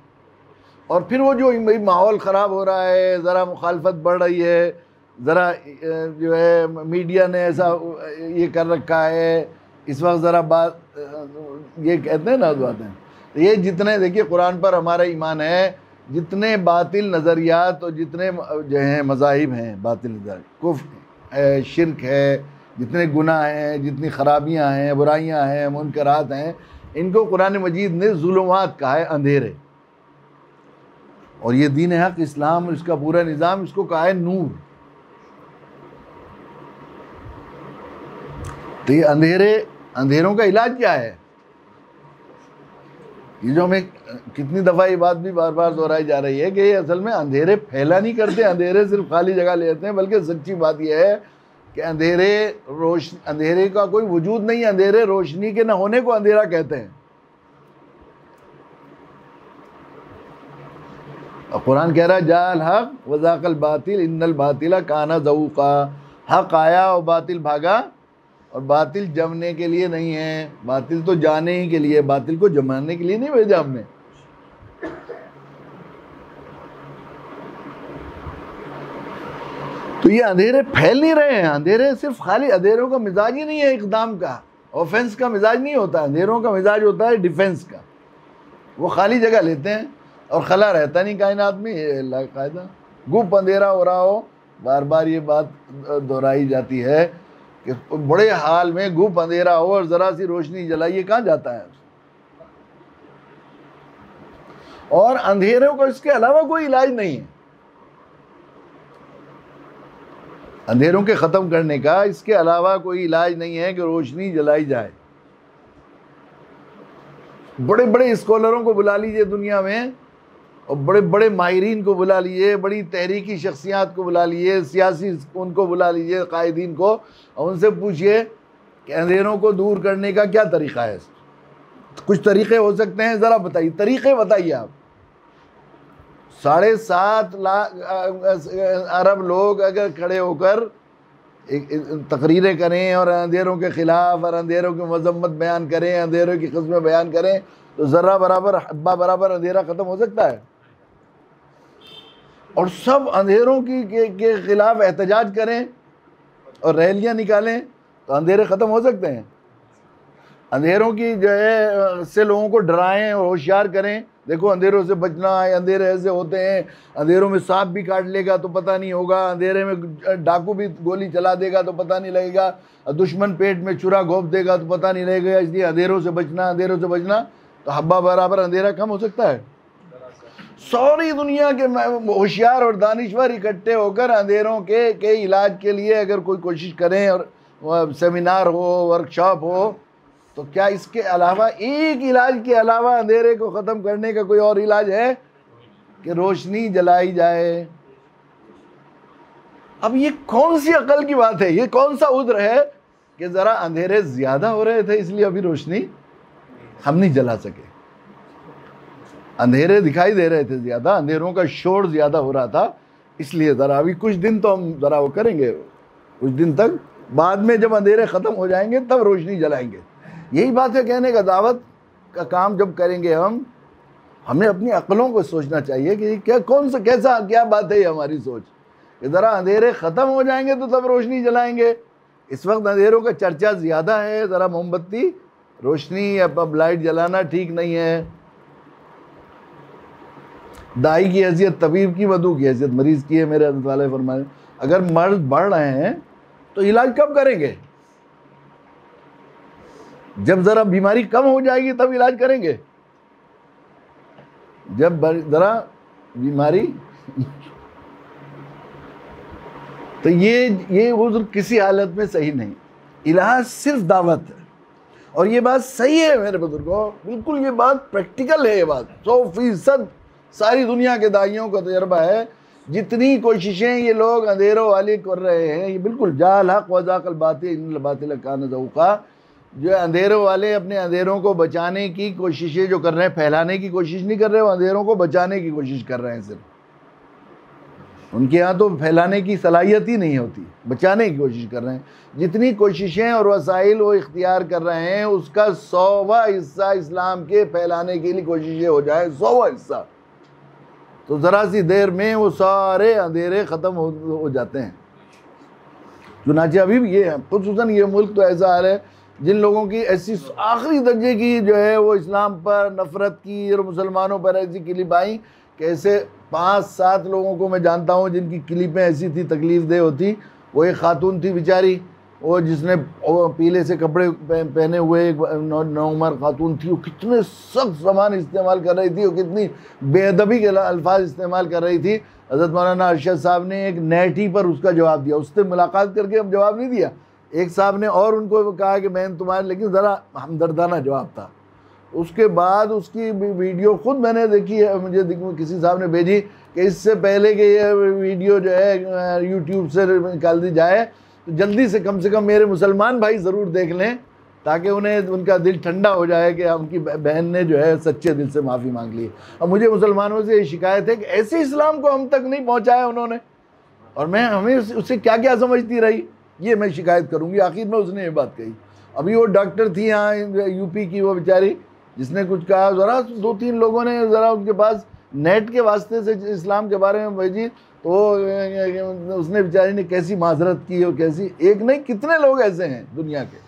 और फिर वो जो माहौल ख़राब हो रहा है, ज़रा मुखालफत बढ़ रही है, ज़रा जो है मीडिया ने ऐसा ये कर रखा है, इस वक्त ज़रा बात ये कहते हैं ना बातें, तो ये जितने देखिए कुरान पर हमारा ईमान है, जितने बातिल नज़रियात और जितने जो हैं मज़ाहिब हैं, बातिल नज़र कुफ्र है, शिरक है, जितने गुनाह हैं, जितनी ख़राबियाँ हैं, बुराइयाँ हैं, मुनकरात हैं, इनको कुरान मजीद ने ज़ुलुमात कहा है, अंधेरे। और ये दीन हक़ इस्लाम, इसका पूरा निज़ाम, इसको कहा है नूर। तो ये अंधेरों का इलाज क्या है? ये जो हमें कितनी दफ़ा ये बात भी बार बार दोहराई जा रही है कि ये असल में अंधेरे फैला नहीं करते, अंधेरे सिर्फ खाली जगह ले लेते हैं, बल्कि सच्ची बात यह है कि अंधेरे का कोई वजूद नहीं, अंधेरे रोशनी के न होने को अंधेरा कहते हैं। और कुरान कह रहा है जाल हक वज़ाक़ल बातिल इन्नल बातिला काना ज़ऊक़ा, हक आया और बातिल भागा, और बातिल जमने के लिए नहीं है, बातिल तो जाने ही के लिए, बातिल को जमाने के लिए नहीं भेजा हमने। ये अंधेरे फैल नहीं रहे हैं। अंधेरे सिर्फ खाली अंधेरों का मिजाज ही नहीं है इक़दाम का, ऑफेंस का मिजाज नहीं होता। अंधेरों का मिजाज होता है डिफेंस का। वो खाली जगह लेते हैं और खला रहता नहीं कायनात में। ये अल्लाह का कायदा। गुप अंधेरा हो रहा हो, बार बार ये बात दोहराई जाती है कि बड़े हाल में गुप अंधेरा हो और ज़रा सी रोशनी जलाइए, कहाँ जाता है। और अंधेरों को इसके अलावा कोई इलाज नहीं है। अंधेरों के ख़त्म करने का इसके अलावा कोई इलाज नहीं है कि रोशनी जलाई जाए। बड़े बड़े स्कॉलरों को बुला लीजिए दुनिया में, और बड़े बड़े माहिरीन को बुला लीजिए, बड़ी तहरीकी शख्सियात को बुला लीजिए, सियासी उनको बुला लीजिए, कायदीन को, और उनसे पूछिए कि अंधेरों को दूर करने का क्या तरीक़ा है। कुछ तरीक़े हो सकते हैं, ज़रा बताइए, तरीक़े बताइए आप। 7.5 लाख अरब लोग अगर खड़े होकर तकरीरें करें और अंधेरों के ख़िलाफ़ और अंधेरों की मज़म्मत बयान करें, अंधेरों की क़िस्में बयान करें, तो ज़रा बराबर हब्बा बराबर अंधेरा ख़त्म हो सकता है। और सब अंधेरों के ख़िलाफ़ एहतजाज करें और रैलियाँ निकालें तो अंधेरे ख़त्म हो सकते हैं। अंधेरों की जो है से लोगों को डराएं और होशियार करें, देखो अंधेरों से बचना है, अंधेरे ऐसे होते हैं, अंधेरों में सांप भी काट लेगा तो पता नहीं होगा, अंधेरे में डाकू भी गोली चला देगा तो पता नहीं लगेगा, दुश्मन पेट में चुरा घोंप देगा तो पता नहीं लगेगा, इसलिए अंधेरों से बचना, अंधेरों से बचना। तो हब्बा बराबर अंधेरा कम हो सकता है। सारी दुनिया के होशियार और दानिश्वर इकट्ठे होकर अंधेरों के इलाज के लिए अगर कोई कोशिश करें और सेमिनार हो, वर्कशॉप हो, तो क्या इसके अलावा, एक इलाज के अलावा अंधेरे को ख़त्म करने का कोई और इलाज है कि रोशनी जलाई जाए? अब ये कौन सी अकल की बात है, ये कौन सा उद्र है कि ज़रा अंधेरे ज़्यादा हो रहे थे इसलिए अभी रोशनी हम नहीं जला सके। अंधेरे दिखाई दे रहे थे ज़्यादा, अंधेरों का शोर ज़्यादा हो रहा था, इसलिए ज़रा अभी कुछ दिन तो हम ज़रा वो करेंगे, कुछ दिन तक, बाद में जब अंधेरे ख़त्म हो जाएंगे तब रोशनी जलाएंगे। यही बात है कहने का। दावत का काम जब करेंगे हमें अपनी अक्लों को सोचना चाहिए कि क्या कौन सा कैसा क्या बात है ये हमारी सोच, कि ज़रा अंधेरे ख़त्म हो जाएंगे तो तब रोशनी जलाएंगे। इस वक्त अंधेरों का चर्चा ज़्यादा है, ज़रा मोमबत्ती रोशनी अब लाइट जलाना ठीक नहीं है। दाई की हैसियत, तबीब की, वधू की हैसियत, मरीज़ की है। मेरे अल्लाह ताला फरमाए अगर मर्ज बढ़ रहे हैं तो इलाज कब करेंगे? जब ज़रा बीमारी कम हो जाएगी तब इलाज करेंगे। जब ज़रा बीमारी तो ये उज़्र किसी हालत में सही नहीं। इलाज सिर्फ दावत है, और ये बात सही है मेरे बुजुर्गों, बिल्कुल ये बात प्रैक्टिकल है। ये बात 100% सारी दुनिया के दाइयों का तजर्बा है। जितनी कोशिशें ये लोग अंधेरों वाली कर रहे हैं, ये बिल्कुल जाल हक़ वज़ाक़ल बातिल इन्नल बातिल कान ज़हूक़ा, जो अंधेरों वाले अपने अंधेरों को बचाने की कोशिशें जो कर रहे हैं, फैलाने की कोशिश नहीं कर रहे, वो अंधेरों को बचाने की कोशिश कर रहे हैं। सिर्फ उनके यहाँ तो फैलाने की सलाहियत ही नहीं होती, बचाने की कोशिश कर रहे हैं। जितनी कोशिशें और वसाइल वो इख्तियार कर रहे हैं, उसका 100वां हिस्सा इस्लाम के फैलाने के लिए कोशिशें हो जाए, 100वां हिस्सा, तो ज़रा सी देर में वो सारे अंधेरे ख़त्म हो जाते हैं। चुनांचे अभी भी ये है, खुसूसन ये मुल्क तो ऐसा हाल है, जिन लोगों की ऐसी आखिरी दर्जे की जो है वो इस्लाम पर नफ़रत की और मुसलमानों पर ऐसी क्लिप आई कि ऐसे 5-7 लोगों को मैं जानता हूँ जिनकी क्लिपें ऐसी थी, तकलीफ़ दे होती। वो एक खातून थी बेचारी, वो जिसने पीले से कपड़े पहने हुए एक नौउमर खातून थी, वो कितने सख्त ज़बान इस्तेमाल कर रही थी, वो कितनी बेअदबी के अल्फाज इस्तेमाल कर रही थी। हज़रत मौलाना अरशद साहब ने एक नेटी पर उसका जवाब दिया, उससे मुलाकात करके अब जवाब नहीं दिया। एक साहब ने और उनको कहा कि मैं तुम्हारे, लेकिन ज़रा हमदर्दाना जवाब था। उसके बाद उसकी वीडियो खुद मैंने देखी है, मुझे किसी साहब ने भेजी कि इससे पहले कि ये वीडियो जो है यूट्यूब से निकाल दी जाए तो जल्दी से कम मेरे मुसलमान भाई ज़रूर देख लें, ताकि उन्हें उनका दिल ठंडा हो जाए कि उनकी बहन ने जो है सच्चे दिल से माफ़ी मांग ली। और मुझे मुसलमानों से ये शिकायत है कि ऐसे इस्लाम को हम तक नहीं पहुँचाया उन्होंने, और मैं हमें उससे क्या क्या समझती रही, ये मैं शिकायत करूँगी। आखिर में उसने ये बात कही। अभी वो डॉक्टर थी यहाँ यूपी की, वो बेचारी, जिसने कुछ कहा, ज़रा 2-3 लोगों ने ज़रा उनके पास नेट के वास्ते से इस्लाम के बारे में भेजी तो उसने बेचारी ने कैसी माजरत की और कैसी, एक नहीं कितने लोग ऐसे हैं दुनिया के।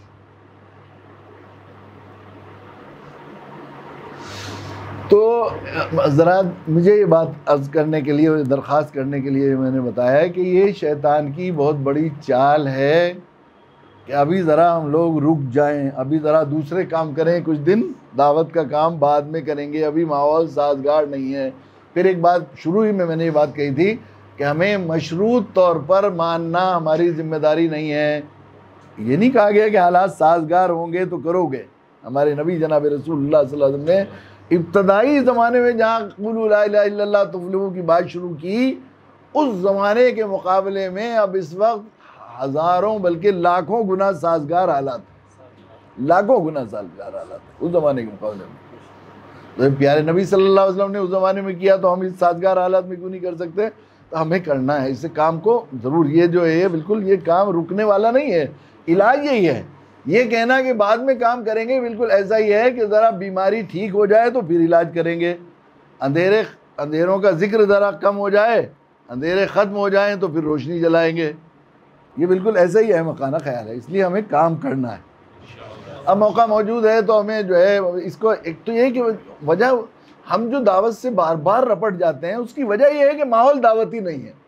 तो ज़रा मुझे ये बात अर्ज़ करने के लिए, दरख्वास्त करने के लिए मैंने बताया है कि ये शैतान की बहुत बड़ी चाल है कि अभी ज़रा हम लोग रुक जाएं, अभी ज़रा दूसरे काम करें, कुछ दिन दावत का काम बाद में करेंगे, अभी माहौल साजगार नहीं है। फिर एक बात शुरू ही में मैंने ये बात कही थी कि हमें मशरूत तौर पर मानना हमारी जिम्मेदारी नहीं है। ये नहीं कहा गया कि हालात साजगार होंगे तो करोगे। हमारे नबी जनाब रसूलुल्लाह सल्लल्लाहु अलैहि वसल्लम ने इब्तदाई ज़माने में जहाँ क़ुलू ला इलाहा इल्लल्लाह तुफ़्लिहू की बात शुरू की, उस ज़माने के मुकाबले में अब इस वक्त हज़ारों बल्कि लाखों गुना साजगार हालात, लाखों गुना साजगार हालात उस ज़माने के मुकाबले में। तो प्यारे नबी सल्लल्लाहु अलैहि वसल्लम ने उस ज़माने में किया तो हम इस साजगार हालात में क्यों नहीं कर सकते? तो हमें करना है इस काम को ज़रूर। ये जो है बिल्कुल ये काम रुकने वाला नहीं है, इलाज यही है। ये कहना कि बाद में काम करेंगे बिल्कुल ऐसा ही है कि ज़रा बीमारी ठीक हो जाए तो फिर इलाज करेंगे, अंधेरों का जिक्र ज़रा कम हो जाए, अंधेरे ख़त्म हो जाएं तो फिर रोशनी जलाएंगे। ये बिल्कुल ऐसा ही है मकाना ख्याल है, इसलिए हमें काम करना है। अब मौका मौजूद है तो हमें जो है इसको, एक तो ये कि वजह हम जो दावत से बार बार रपट जाते हैं उसकी वजह यह है कि माहौल दावती नहीं है।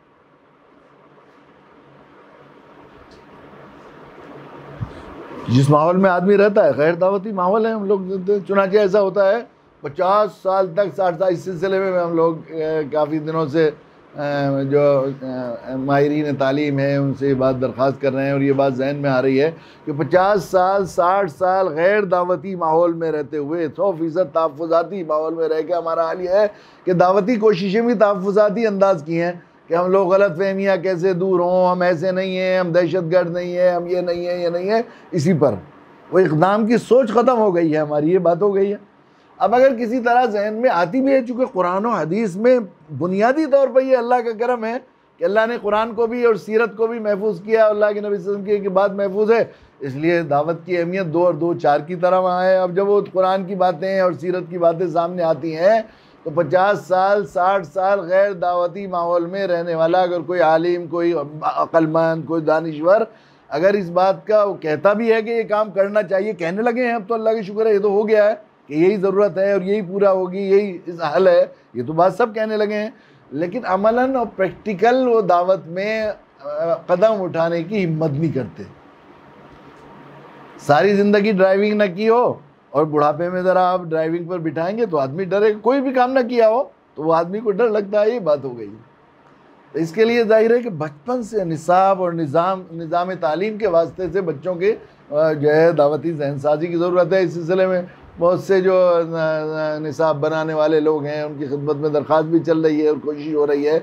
जिस माहौल में आदमी रहता है गैर दावती माहौल है। हम लोग चुनाचे ऐसा होता है 50 साल तक 60 साल इस सिलसिले में हम लोग काफ़ी दिनों से जो माहिरीन तालीम है उनसे ये बात दरख्वास्त कर रहे हैं और ये बात जहन में आ रही है कि 50 साल 60 साल गैर दावती माहौल में रहते हुए 100% तहफ़्फ़ुज़ाती माहौल में रह के हमारा हाल ये है कि दावती कोशिशें भी तहफ़्फ़ुज़ाती अंदाज़ की हैं कि हम लोग गलत फहमियाँ कैसे दूर हों, हम ऐसे नहीं हैं, हम दहशतगर्द नहीं हैं, हम ये नहीं है, ये नहीं है। इसी पर वो इक़दाम की सोच ख़त्म हो गई है हमारी, ये बात हो गई है। अब अगर किसी तरह जहन में आती भी है, चूँकि कुरान और हदीस में बुनियादी तौर पर ये अल्लाह का करम है कि अल्लाह ने कुरान को भी और सीरत को भी महफूज किया, अल्लाह के नबी सल्लल्लाहु अलैहि वसल्लम की बात महफूज है, इसलिए दावत की अहमियत 2 और 2 4 की तरह वहाँ है। अब जब वो कुरान की बातें और सीरत की बातें सामने आती हैं तो 50 साल 60 साल गैर दावती माहौल में रहने वाला अगर कोई आलिम, कोई अक्लमंद, कोई दानिश्वर अगर इस बात का वो कहता भी है कि ये काम करना चाहिए, कहने लगे हैं, अब तो अल्लाह का शुक्र है ये तो हो गया है कि यही ज़रूरत है और यही पूरा होगी, यही इस हल है, ये तो बात सब कहने लगे हैं, लेकिन अमलन और प्रैक्टिकल वो दावत में कदम उठाने की हिम्मत नहीं करते। सारी ज़िंदगी ड्राइविंग ना की हो और बुढ़ापे में ज़रा आप ड्राइविंग पर बिठाएंगे तो आदमी डरेगा। कोई भी काम ना किया हो तो वो आदमी को डर लगता है, ये बात हो गई। तो इसके लिए जाहिर है कि बचपन से निसाब और निज़ाम तालीम के वास्ते से बच्चों के जो है दावती जहनसाजी की ज़रूरत है। इस सिलसिले में बहुत से जो निसाब बनाने वाले लोग हैं उनकी खिदमत में दरख्वास्त भी चल रही है और कोशिश हो रही है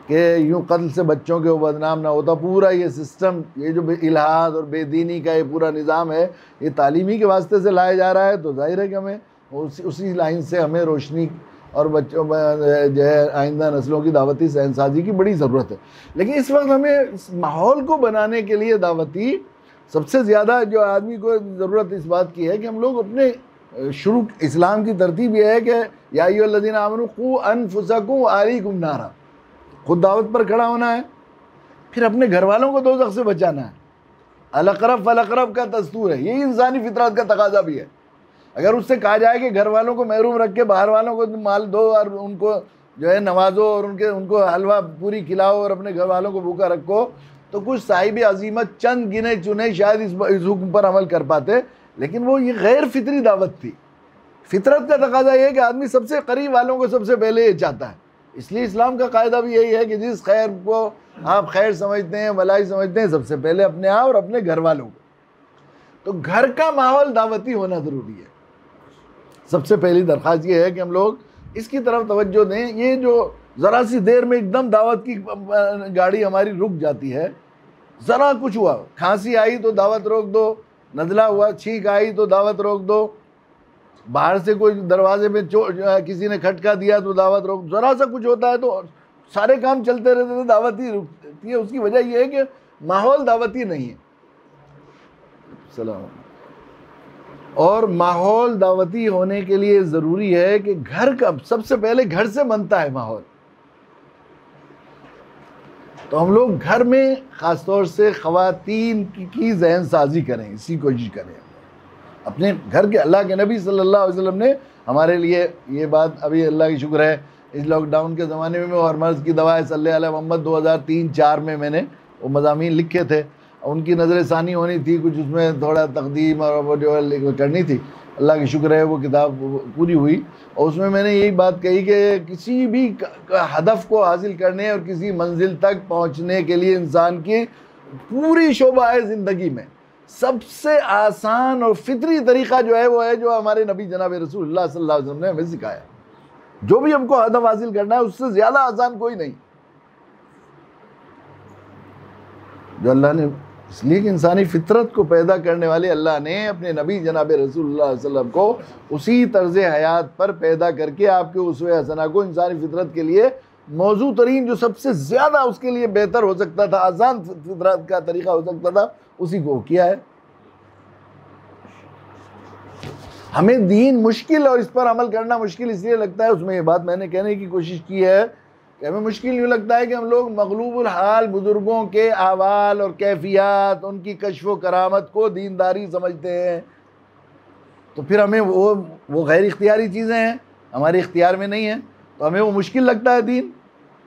कि यूँ कत्ल से बच्चों के वो बदनाम ना होता। पूरा ये सिस्टम, ये जो इल्हाद और बेदीनी का ये पूरा निज़ाम है, ये तालीमी के वास्ते से लाया जा रहा है। तो जाहिर है कि हमें उसी लाइन से हमें रोशनी और बच्चों जो है आइंदा नस्लों की दावती सहनसाजी की बड़ी ज़रूरत है। लेकिन इस वक्त हमें इस माहौल को बनाने के लिए दावती सबसे ज़्यादा जो आदमी को ज़रूरत इस बात की है कि हम लोग अपने शुरू इस्लाम की तरतीब यह है कि या अय्युहल्लज़ीना आमनू क़ू अनफुसकुम व अहलीकुम नारा, खुद दावत पर खड़ा होना है, फिर अपने घर वालों को दोज़ख से बचाना है। अल-अक़रब फ़ल-अक़रब का दस्तूर है, यही इंसानी फितरत का तकाजा भी है। अगर उससे कहा जाए कि घर वालों को महरूम रख के बाहर वालों को माल दो और उनको जो है नवाजो और उनको हलवा पूरी खिलाओ और अपने घर वालों को भूखा रखो, तो कुछ साहिब अजीमत चंद गिने चुने शायद इस हुक्म पर अमल कर पाते, लेकिन वो ये गैर फितरी दावत थी। फितरत का तकाजा ये है कि आदमी सबसे करीब वालों को सबसे पहले ये चाहता है। इसलिए इस्लाम का कायदा भी यही है कि जिस खैर को आप खैर समझते हैं, भलाई समझते हैं, सबसे पहले अपने आप और अपने घर वालों को। तो घर का माहौल दावती होना ज़रूरी है। सबसे पहली दरख्वास्त ये है कि हम लोग इसकी तरफ तवज्जो दें। ये जो ज़रा सी देर में एकदम दावत की गाड़ी हमारी रुक जाती है, ज़रा कुछ हुआ, खांसी आई तो दावत रोक दो, नज़ला हुआ, छींक आई तो दावत रोक दो, बाहर से कोई दरवाजे में किसी ने खटका दिया तो दावत रोक, ज़रा सा कुछ होता है तो सारे काम चलते रहते थे, दावत ही रुकती है। उसकी वजह यह है कि माहौल दावती नहीं है। सलाम। और माहौल दावती होने के लिए ज़रूरी है कि घर का सबसे पहले घर से बनता है माहौल। तो हम लोग घर में ख़ास तौर से ख़वातीन की जहन साजी करें, इसी कोशिश करें अपने घर के। अल्लाह के नबी सल्लल्लाहु अलैहि वसल्लम ने हमारे लिए ये बात, अभी अल्लाह की शुक्र है इस लॉकडाउन के ज़माने में और मर्ज़ की दवा है सल्लल्लाहु अलैहि मोहम्मद 2003-4 में मैंने वो मज़ामीन लिखे थे। उनकी नज़र सानी होनी थी, कुछ उसमें थोड़ा तकदीम और वो जो करनी थी। अल्लाह की शुक्र है वो किताब पूरी हुई और उसमें मैंने यही बात कही कि किसी भी हदफ को हासिल करने और किसी मंजिल तक पहुँचने के लिए इंसान की पूरी शोबा है ज़िंदगी में, सबसे आसान और फितरी तरीक़ा जो है वो है जो हमारे नबी जनाब रसूलुल्लाह सल्लल्लाहु अलैहि वसल्लम ने हमें सिखाया। जो भी हमको हदफ हासिल करना है उससे ज़्यादा आसान कोई नहीं। जो अल्लाह ने, इसलिए कि इंसानी फितरत को पैदा करने वाले अल्लाह ने अपने नबी जनाब रसूलुल्लाह सल्लल्लाहु अलैहि वसल्लम को उसी तर्ज़ हयात पर पैदा करके आपके उसवे हसना को इंसानी फितरत के लिए मौजू तरीन, जो सबसे ज़्यादा उसके लिए बेहतर हो सकता था, आसान फितरत का तरीक़ा हो सकता था, उसी को किया है। हमें दीन मुश्किल और इस पर अमल करना मुश्किल इसलिए लगता है, उसमें ये बात मैंने कहने की कोशिश की है कि हमें मुश्किल यूँ लगता है कि हम लोग मग़लूबुल हाल बुज़ुर्गों के अहवाल और कैफियत, उनकी कश्फ व करामत को दीनदारी समझते हैं। तो फिर हमें वो गैर इख्तियारी चीज़ें हैं, हमारे इख्तियार में नहीं है, तो हमें वो मुश्किल लगता है दीन।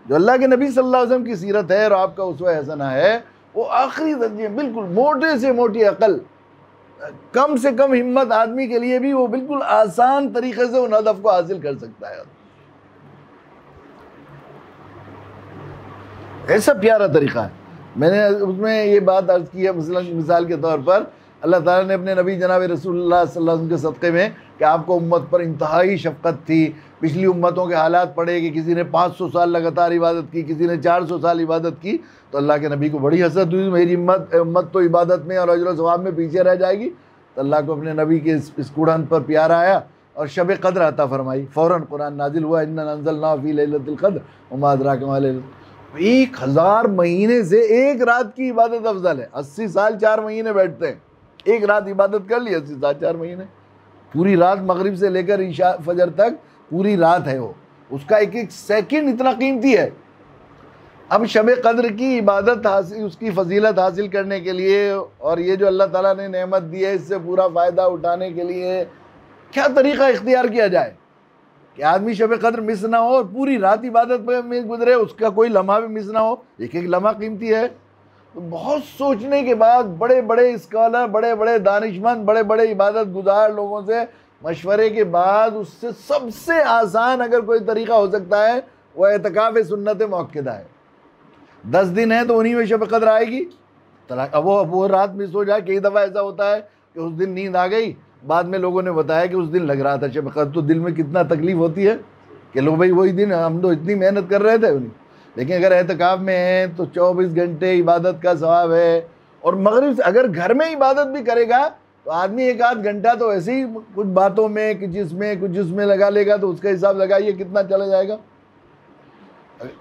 जो अल्लाह के नबी सल्लल्लाहु अलैहि वसल्लम की सीरत है और आपका उसवा हसना है, वो आखिरी दर्जे, बिल्कुल मोटे से मोटी अकल, कम से कम हिम्मत आदमी के लिए भी वो बिल्कुल आसान तरीके से उन हदफ को हासिल कर सकता है। ऐसा प्यारा तरीक़ा है। मैंने उसमें ये बात अर्ज़ की है, मिसाल के तौर पर अल्लाह ताला ने अपने नबी जनाब रसूलुल्लाह सल्लल्लाहु अलैहि वसल्लम के सदक़े में कि आपको उम्मत पर इंतहाई शफ़क़त थी। पिछली उम्मतों के हालात पढ़े कि किसी ने 500 साल लगातार इबादत की, किसी ने 400 साल इबादत की, तो अल्लाह के नबी को बड़ी हसरत हुई, मेरी उम्मत तो इबादत में और अजर सवाब में पीछे रह जाएगी। तो अल्लाह को अपने नबी के इस कुरान पर प्यार आया और शब क़द्र अता फरमाई। फ़ौरन कुरान नाजिल हुआ, इन्ना अंज़लनाहु फ़ी लैलतिल क़द्र वमा अदराका मा लैलतुल। 1000 महीने से एक रात की इबादत अफजल है। 80 साल 4 महीने बैठते हैं, एक रात इबादत कर ली, 80 साल 4 महीने, पूरी रात मगरिब से लेकर ईशा फजर तक पूरी रात है वो, उसका एक एक सेकंड इतना कीमती है। अब शब क़द्र की इबादत हासिल, उसकी फजीलत हासिल करने के लिए और ये जो अल्लाह ताला ने नेमत दी है इससे पूरा फ़ायदा उठाने के लिए क्या तरीक़ा इख्तियार किया जाए कि आदमी शब क़द्र मिस ना हो और पूरी रात इबादत में गुजरे, उसका कोई लम्हा भी मिस ना हो, एक एक लम्हा कीमती है। तो बहुत सोचने के बाद बड़े बड़े स्कॉलर, बड़े बड़े दानिशमंद, बड़े बड़े इबादत गुजार लोगों से मशवरे के बाद उससे सबसे आसान अगर कोई तरीक़ा हो सकता है वह एतकाफ़ सुन्नत मुअक्कदा है। 10 दिन है तो उन्हीं में शब क़द्र आएगी। अब वो रात मिस हो जाए, कई दफ़ा ऐसा होता है कि उस दिन नींद आ गई, बाद में लोगों ने बताया कि उस दिन लग रहा था शब क़द्र, तो दिल में कितना तकलीफ़ होती है कि लो भाई वही दिन हम तो इतनी मेहनत कर रहे थे उन्हीं। लेकिन अगर एहतिकाफ़ में है तो 24 घंटे इबादत का सवाब है। और मगरिब से अगर घर में इबादत भी करेगा तो आदमी 1-8 घंटा तो ऐसे ही कुछ बातों में, कुछ जिसमें कुछ जिसमें लगा लेगा, तो उसका हिसाब लगाइए कितना चला जाएगा।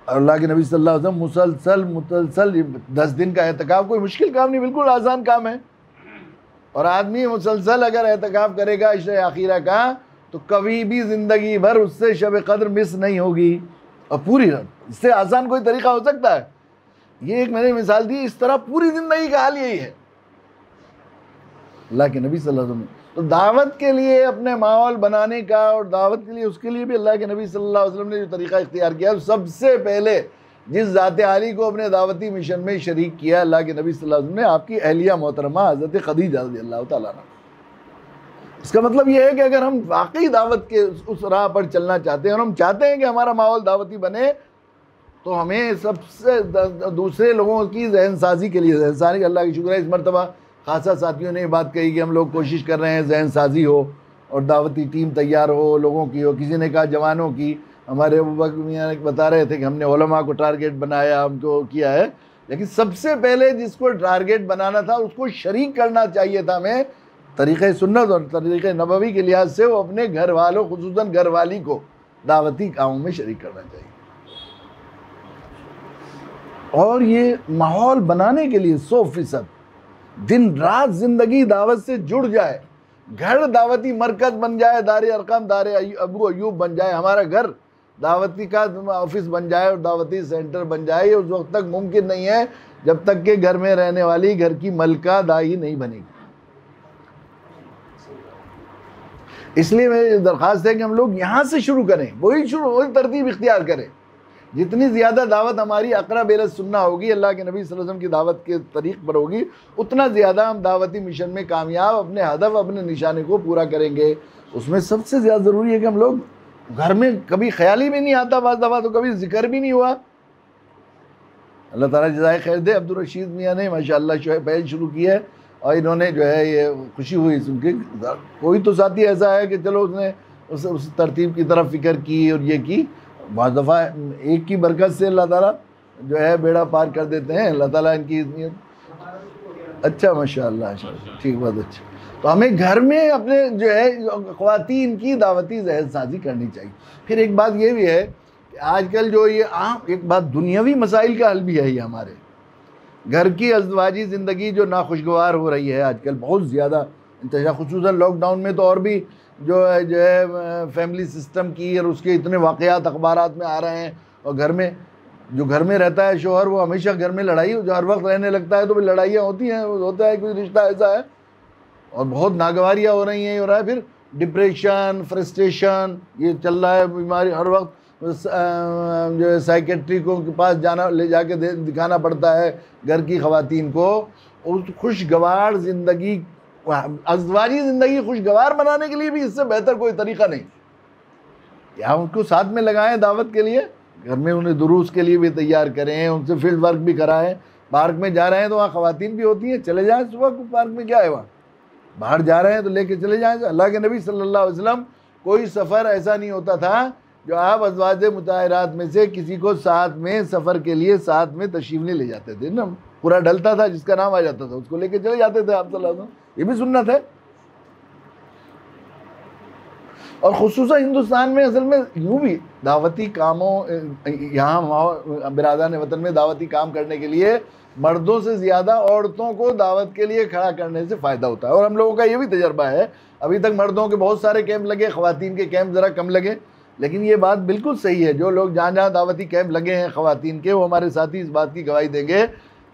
अल्लाह के नबी सल्लल्लाहु अलैहि वसल्लम मुसलसल 10 दिन का एहतिकाफ़ कोई मुश्किल काम नहीं, बिल्कुल आसान काम है। और आदमी मुसलसल अगर एहतिकाफ़ करेगा इश्रे आखिरा का तो कभी भी ज़िंदगी भर उससे शब क़द्र मिस नहीं होगी। और पूरी रात, इससे आसान कोई तरीक़ा हो सकता है? ये एक मैंने मिसाल दी, इस तरह पूरी ज़िंदगी का हाल यही है अल्लाह के नबी सल्लल्लाहु अलैहि वसल्लम। तो दावत के लिए अपने माहौल बनाने का और दावत के लिए, उसके लिए भी अल्लाह के नबी सल्लल्लाहु अलैहि वसल्लम ने जो तरीक़ा इख्तियार किया, सबसे पहले जिस ज़ात आली को अपने दावती मिशन में शरीक किया अल्लाह के नबी सल्लल्लाहु अलैहि वसल्लम ने, आपकी अहलिया मोहतरमा हज़रत खदीजा रज़ियल्लाहु तआला अन्हा। इसका मतलब ये है कि अगर हम वाकई दावत के उस राह पर चलना चाहते हैं और हम चाहते हैं कि हमारा माहौल दावती बने, तो हमें सबसे दूसरे लोगों की जहन साजी के लिए, जहन साजी, अल्लाह की शुक्र है इस मरतबा खासा साथियों ने बात कही कि हम लोग कोशिश कर रहे हैं जहन साजी हो और दावती टीम तैयार हो, लोगों की हो। किसी ने कहा जवानों की, हमारे अबू बकर मियां बता रहे थे कि हमने उलमा को टारगेट बनाया, हमको किया है। लेकिन सबसे पहले जिसको टारगेट बनाना था उसको शरीक करना चाहिए था हमें तरीक़े सुन्नत और तरीक़े नबवी के लिहाज से, वो अपने घर वालों, खुसूसन घर वाली को दावती कामों में शरीक करना चाहिए। और ये माहौल बनाने के लिए 100% दिन रात ज़िंदगी दावत से जुड़ जाए, घर दावती मरकज बन जाए, दारे अरकम, दारे अबू अयूब बन जाए, हमारा घर दावती का ऑफिस बन जाए और दावती सेंटर बन जाए, उस वक्त तक मुमकिन नहीं है जब तक कि घर में रहने वाली घर की मलका दाई नहीं बनेगी। इसलिए मेरी दरख्वास्त है कि हम लोग यहाँ से शुरू करें, वही तरतीब इख्तियार करें। जितनी ज़्यादा दावत हमारी अक़रब इला सुन्ना होगी, अल्लाह के नबी सल्लल्लाहु अलैहि वसल्लम की दावत के तरीक़ पर होगी, उतना ज़्यादा हम दावती मिशन में कामयाब, अपने हदफ, अपने निशाने को पूरा करेंगे। उसमें सबसे ज़्यादा ज़रूरी है कि हम लोग घर में कभी ख्याल ही भी नहीं आता, बाज़ दफ़ा तो कभी ज़िक्र भी नहीं हुआ। अल्लाह ताला जज़ाए खैर दे। अब्दुल रशीद मियाँ ने माशाअल्लाह जो है पहल शुरू की है और इन्होंने जो है ये खुशी हुई सुन के। कोई तो साथी ऐसा है कि चलो उसने उस तरतीब की तरफ फ़िक्र की और ये की। बहुत दफ़ा एक की बरकत से अल्लाह ताला जो है बेड़ा पार कर देते हैं। अल्लाह ताला इनकी अच्छा माशाअल्लाह, ठीक, बहुत अच्छा। तो हमें घर में अपने जो है ख़वातीन की दावती जहद साजी करनी चाहिए। फिर एक बात ये भी है कि आजकल जो ये आम एक बात दुनियावी मसाइल का हल भी है, ये हमारे घर की अज़वाजी ज़िंदगी जो नाखुशगवार हो रही है आजकल बहुत ज़्यादा इंतशा, खुसूसन लॉकडाउन में तो और भी जो है फैमिली सिस्टम की और उसके इतने वाक़यात अखबारात में आ रहे हैं। और घर में जो घर में रहता है शोहर, वो हमेशा घर में लड़ाई, जो हर वक्त रहने लगता है तो फिर लड़ाइयाँ होती हैं, होता है कोई रिश्ता ऐसा है और बहुत नागवारियाँ हो रही हैं, हो रहा है। फिर डिप्रेशन, फ्रस्ट्रेशन ये चल रहा है, बीमारी हर वक्त जो है साइकेट्रिकों के पास जाना, ले जाके दिखाना पड़ता है घर की ख़वातीन को। उस खुशगवार ज़िंदगी, अज़वाजी ज़िंदगी खुशगवार बनाने के लिए भी इससे बेहतर कोई तरीक़ा नहीं। या उनको साथ में लगाएं दावत के लिए, घर में उन्हें दुरूस के लिए भी तैयार करें, उनसे फील्ड वर्क भी कराएं। पार्क में जा रहे हैं तो वहाँ ख़वातीन भी होती हैं, चले जाएँ सुबह को पार्क में, क्या है वहाँ, बाहर जा रहे हैं तो लेके चले जाएँ। अल्लाह के नबी सल्लल्लाहु अलैहि वसल्लम कोई सफ़र ऐसा नहीं होता था जो आप अज़वाज मुताहरात में से किसी को साथ में सफ़र के लिए साथ में तशरीफ़ नहीं ले जाते थे ना। पूरा डलता था, जिसका नाम आ जाता था उसको लेके चले जाते थे आप सल्लल्लाहु अलैहि वसल्लम। ये भी सुन्नत है। और खुसूसन हिंदुस्तान में असल में यूँ भी दावती कामों, यहाँ बिरादरान वतन में दावती काम करने के लिए मर्दों से ज़्यादा औरतों को दावत के लिए खड़ा करने से फ़ायदा होता है। और हम लोगों का ये भी तजर्बा है, अभी तक मर्दों के बहुत सारे कैंप लगे, ख़वातीन के कैंप ज़रा कम लगे। लेकिन ये बात बिल्कुल सही है, जो लोग जहाँ जहाँ दावती कैंप लगे हैं ख़वातीन के, वो हमारे साथी इस बात की गवाही देंगे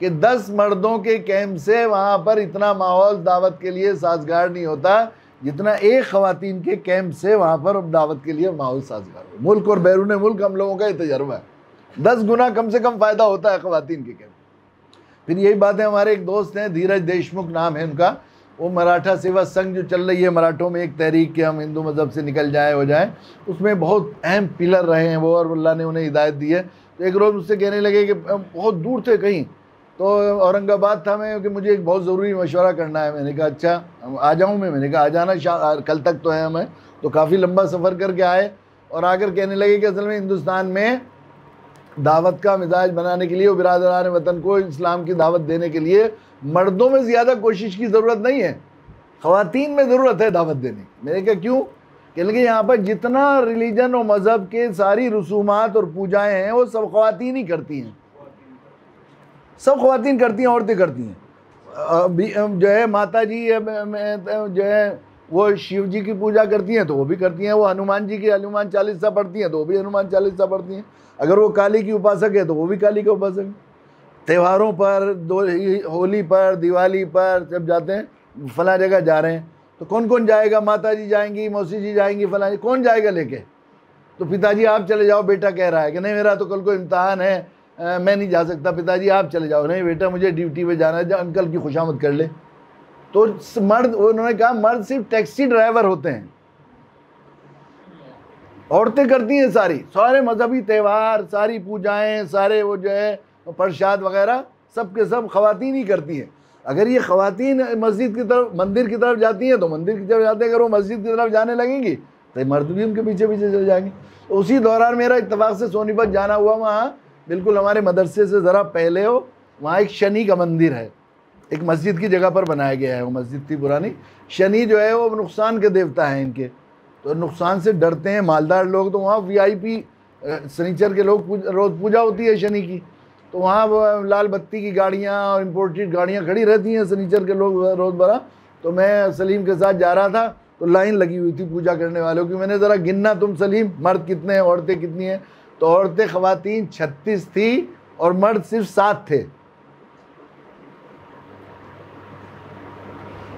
कि 10 मर्दों के कैंप से वहाँ पर इतना माहौल दावत के लिए साजगार नहीं होता जितना एक ख़वातीन के कैंप से वहाँ पर दावत के लिए माहौल साजगार हो। मुल्क और बैरून मुल्क हम लोगों का ये तजर्बा है, 10 गुना कम से कम फ़ायदा होता है ख़वातीन के कैंप। फिर यही बात है, हमारे एक दोस्त हैं धीरज देशमुख नाम है उनका, वो मराठा सेवा संघ जो चल रही है मराठों में, एक तहरीक के हम हिंदू मज़हब से निकल जाए हो जाए, उसमें बहुत अहम पिलर रहे हैं वो, और अल्लाह ने उन्हें हिदायत दी है। तो एक रोज़ मुझसे कहने लगे कि बहुत दूर थे कहीं, तो औरंगाबाद था मैं, कि मुझे एक बहुत ज़रूरी मशवरा करना है। मैंने कहा अच्छा आ जाऊँ मैं, मैंने कहा आ जाना, कल तक तो है हमें। तो काफ़ी लंबा सफ़र करके आए और आकर कहने लगे कि असल में हिंदुस्तान में दावत का मिजाज बनाने के लिए और बिरादरान वतन को इस्लाम की दावत देने के लिए मर्दों में ज़्यादा कोशिश की ज़रूरत नहीं है, ख़वातीन में ज़रूरत है दावत देने की। मैंने कहा क्यों? कहने लगे यहाँ पर जितना रिलीजन और मज़हब के सारी रसूमात और पूजाएँ हैं वो सब ख़वातीन ही करती हैं, सब ख़वातीन करती हैं, औरतें करती हैं। जो है माता जी जो है वो शिव जी की पूजा करती हैं तो वो भी करती हैं, वो हनुमान जी की हनुमान चालीसा पढ़ती हैं तो वो भी हनुमान चालीसा पढ़ती हैं, अगर वो काली की उपासक है तो वो भी काली का उपासक है। त्योहारों पर, होली पर, दिवाली पर जब जाते हैं फला जगह जा रहे हैं तो कौन कौन जाएगा? माता जी जाएंगी, मौसी जी जाएंगी, फला जी, कौन जाएगा लेके? तो पिताजी आप चले जाओ, बेटा कह रहा है कि नहीं मेरा तो कल को इम्तहान है, मैं नहीं जा सकता, पिताजी आप चले जाओ। नहीं बेटा मुझे ड्यूटी पे जाना है, जो अंकल की खुशामद कर ले। तो मर्द, उन्होंने कहा मर्द सिर्फ टैक्सी ड्राइवर होते हैं, औरतें करती हैं सारे मजहबी त्यौहार, सारी पूजाएं, सारे वो जो है प्रसाद वगैरह सब के सब ख़वातीन ही करती हैं। अगर ये ख़वातीन मस्जिद की तरफ, मंदिर की तरफ जाती हैं तो मंदिर की तरफ जाते हैं, अगर वो मस्जिद की तरफ जाने लगेंगी तो मर्द भी उनके पीछे पीछे चले जाएंगे। तो उसी दौरान मेरा इत्तफाक से सोनीपत जाना हुआ, वहाँ बिल्कुल हमारे मदरसे से ज़रा पहले हो, वहाँ एक शनि का मंदिर है, एक मस्जिद की जगह पर बनाया गया है, वो मस्जिद थी पुरानी। शनि जो है वो नुकसान के देवता हैं इनके, तो नुकसान से डरते हैं मालदार लोग। तो वहाँ VIP सनीचर के लोग रोज़ पूजा होती है शनि की, तो वहाँ लाल बत्ती की गाड़ियाँ और इम्पोर्टेड गाड़ियाँ खड़ी रहती हैं, सनीचर के लोग रोज़ बरा तो मैं सलीम के साथ जा रहा था, तो लाइन लगी हुई थी पूजा करने वालों की। मैंने ज़रा गिनना, तुम सलीम मर्द कितने हैं, औरतें कितनी हैं? तो औरतें ख़वातीन 36 थी और मर्द सिर्फ 7 थे।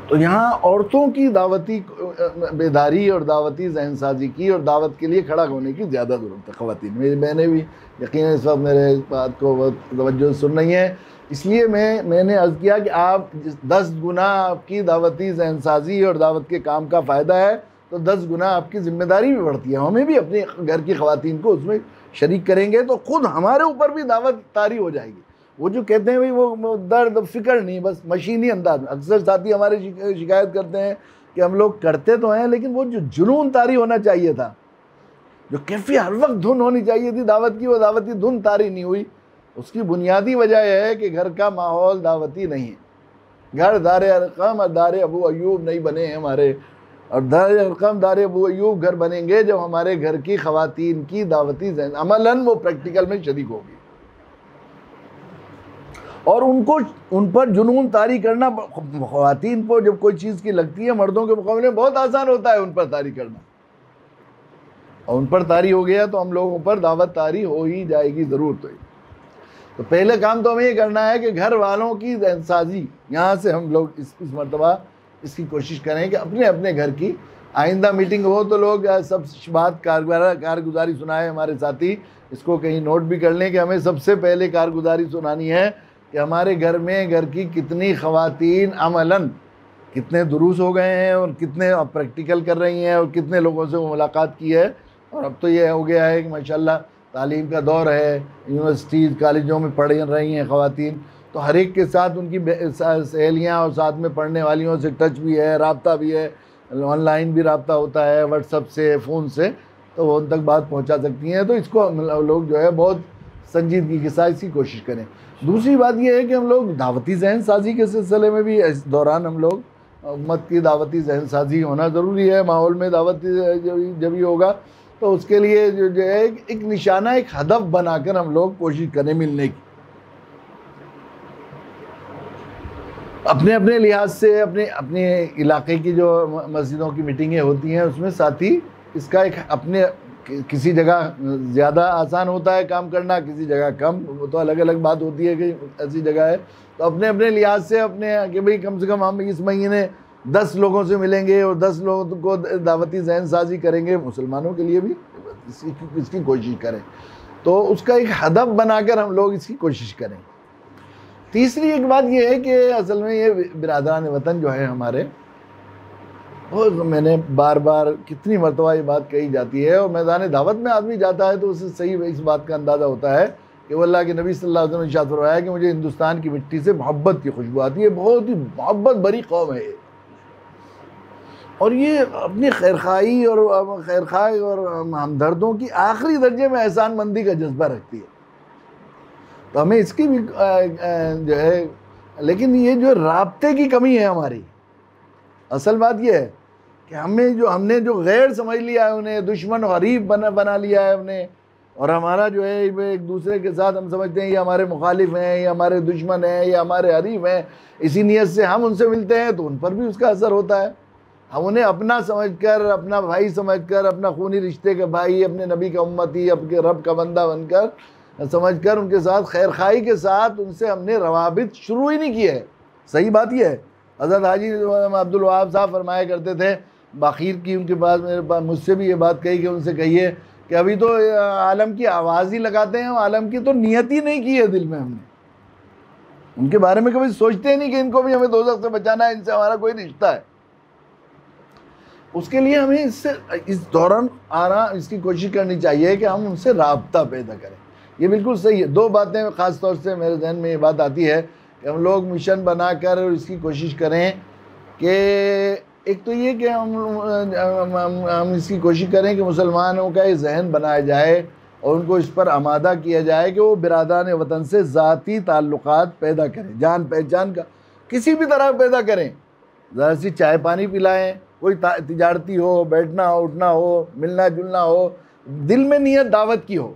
तो यहाँ औरतों की दावती बेदारी और दावती जहनसाजी की और दावत के लिए खड़ा होने की ज़्यादा ज़रूरत है। ख़वातीन, मेरी बहनें भी यकीनन इस वक्त मेरे इस बात को बहुत तवज्जो सुन रही हैं, इसलिए मैंने अर्ज़ किया कि आप 10 गुना आपकी दावती जहनसाजी और दावत के काम का फ़ायदा है, तो 10 गुना आपकी ज़िम्मेदारी भी बढ़ती है। हमें भी अपने घर की ख़वातीन को उसमें शरीक करेंगे तो ख़ुद हमारे ऊपर भी दावत तारी हो जाएगी। वो जो कहते हैं भाई वो दर्द फिक्र नहीं, बस मशीनी अंदाज में। अक्सर साथी हमारे शिकायत करते हैं कि हम लोग करते तो हैं, लेकिन वो जो जुनून तारी होना चाहिए था, जो कैफी हर वक्त धुन होनी चाहिए थी दावत की, वो दावती धुन तारी नहीं हुई। उसकी बुनियादी वजह यह है कि घर का माहौल दावती नहीं है। घर दारे अरकम और दारे अबू अयूब नहीं बने हैं हमारे, और दारे अरकम दारे अबू अयूब घर बनेंगे जब हमारे घर की ख़वातीन की दावती अमलन वो प्रैक्टिकल में शरीक होगी। और उनको उन पर जुनून तारी करना ख़वातीन को जब कोई चीज़ की लगती है मर्दों के मुकाबले बहुत आसान होता है उन पर तारी करना, और उन पर तारी हो गया तो हम लोगों पर दावत तारी हो ही जाएगी, ज़रूर। तो पहले काम तो हमें ये करना है कि घर वालों की जहनसाजी, यहाँ से हम लोग इस मरतबा इसकी कोशिश करें कि अपने अपने घर की आइंदा मीटिंग हो तो लोग सब बात कारगुजारी सुनाए। हमारे साथी इसको कहीं नोट भी कर लें कि हमें सबसे पहले कारगुजारी सुनानी है कि हमारे घर में घर की कितनी ख़वातीन अमलन कितने दुरूस हो गए हैं और कितने प्रैक्टिकल कर रही हैं और कितने लोगों से वो मुलाकात की है। और अब तो ये हो गया है कि माशाल्लाह तालीम का दौर है, यूनिवर्सिटीज़ कॉलेजों में पढ़ रही हैं ख़वातीन, तो हर एक के साथ उनकी सहेलियाँ और साथ में पढ़ने वालियों से टच भी है, राब्ता भी है, ऑनलाइन भी राब्ता होता है, व्हाट्सअप से, फ़ोन से, तो वो उन तक बात पहुँचा सकती हैं। तो इसको लोग जो है बहुत संजीदगी के साथ इसकी कोशिश करें। दूसरी बात यह है कि हम लोग दावती जहन साजी के सिलसिले में भी इस दौरान हम लोग उम्मत की दावती जहन साजी होना ज़रूरी है। माहौल में दावती जब ही होगा तो उसके लिए जो है एक निशाना, एक हदफ बनाकर हम लोग कोशिश करें मिलने की। अपने अपने लिहाज से अपने अपने इलाके की जो मस्जिदों की मीटिंगें होती हैं उसमें साथी इसका एक अपने किसी जगह ज़्यादा आसान होता है काम करना, किसी जगह कम, वो तो अलग अलग बात होती है कि ऐसी जगह है। तो अपने अपने लिहाज से अपने कि भाई कम से कम हम इस महीने 10 लोगों से मिलेंगे और 10 लोगों को दावती जहन साजी करेंगे, मुसलमानों के लिए भी इसकी कोशिश करें। तो उसका एक हदफ बनाकर हम लोग इसकी कोशिश करें। तीसरी एक बात यह है कि असल में ये बिरादरान वतन जो है हमारे, और मैंने बार बार कितनी मरतबा ये बात कही जाती है, और मैदान दावत में आदमी जाता है तो उसे सही इस बात का अंदाज़ा होता है कि वो अल्लाह के नबी सल्लल्लाहु अलैहि वसल्लम ने इरशाद फरमाया कि मुझे हिंदुस्तान की मिट्टी से मोहब्बत की खुशबू आती है। बहुत ही मोहब्बत भरी कौम है ये, और ये अपनी खैरखाई और हमदर्दों की आखिरी दर्जे में एहसान मंदी का जज्बा रखती है। तो हमें इसकी भी जो है, लेकिन ये जो राब्ते की कमी है हमारी, असल बात यह है कि हमने जो गैर समझ लिया है, उन्हें दुश्मन गरीब बना लिया है हमने, और हमारा जो है एक दूसरे के साथ हम समझते हैं ये हमारे मुखालिफ हैं, ये हमारे दुश्मन हैं, ये हमारे हरीफ हैं, इसी नीयत से हम उनसे मिलते हैं तो उन पर भी उसका असर होता है। हम उन्हें अपना समझकर, अपना भाई समझकर, अपना खूनी रिश्ते का भाई, अपने नबी का उम्मती, अपने रब का बंदा बनकर समझकर उनके साथ खैरखाई के साथ उनसे हमने रवाबित शुरू ही नहीं किए है। सही बात यह है, हज़रत हाजी अब्दुल वहाब साहब फरमाया करते थे, बाखीर की उनके पास मेरे पास मुझसे भी ये बात कही कि उनसे कहिए कि अभी तो आलम की आवाज़ ही लगाते हैं, आलम की तो नियत ही नहीं की है दिल में हमने। उनके बारे में कभी सोचते ही नहीं कि इनको भी हमें दोज़ख से बचाना है, इनसे हमारा कोई रिश्ता है। उसके लिए हमें इस दौरान इसकी कोशिश करनी चाहिए कि हम उनसे राब्ता पैदा करें। ये बिल्कुल सही है। 2 बातें ख़ास तौर से मेरे जहन में ये बात आती है कि हम लोग मिशन बनाकर इसकी कोशिश करें कि एक तो ये कि हम इसकी कोशिश करें कि मुसलमानों का ये जहन बनाया जाए और उनको इस पर आमादा किया जाए कि वो बिरादरान वतन से ज़ाती ताल्लुकात पैदा करें, जान पहचान का किसी भी तरह पैदा करें। ज़रा सी चाय पानी पिलाएं, कोई तिजारती हो, बैठना हो, उठना हो, मिलना जुलना हो, दिल में नीयत दावत की हो।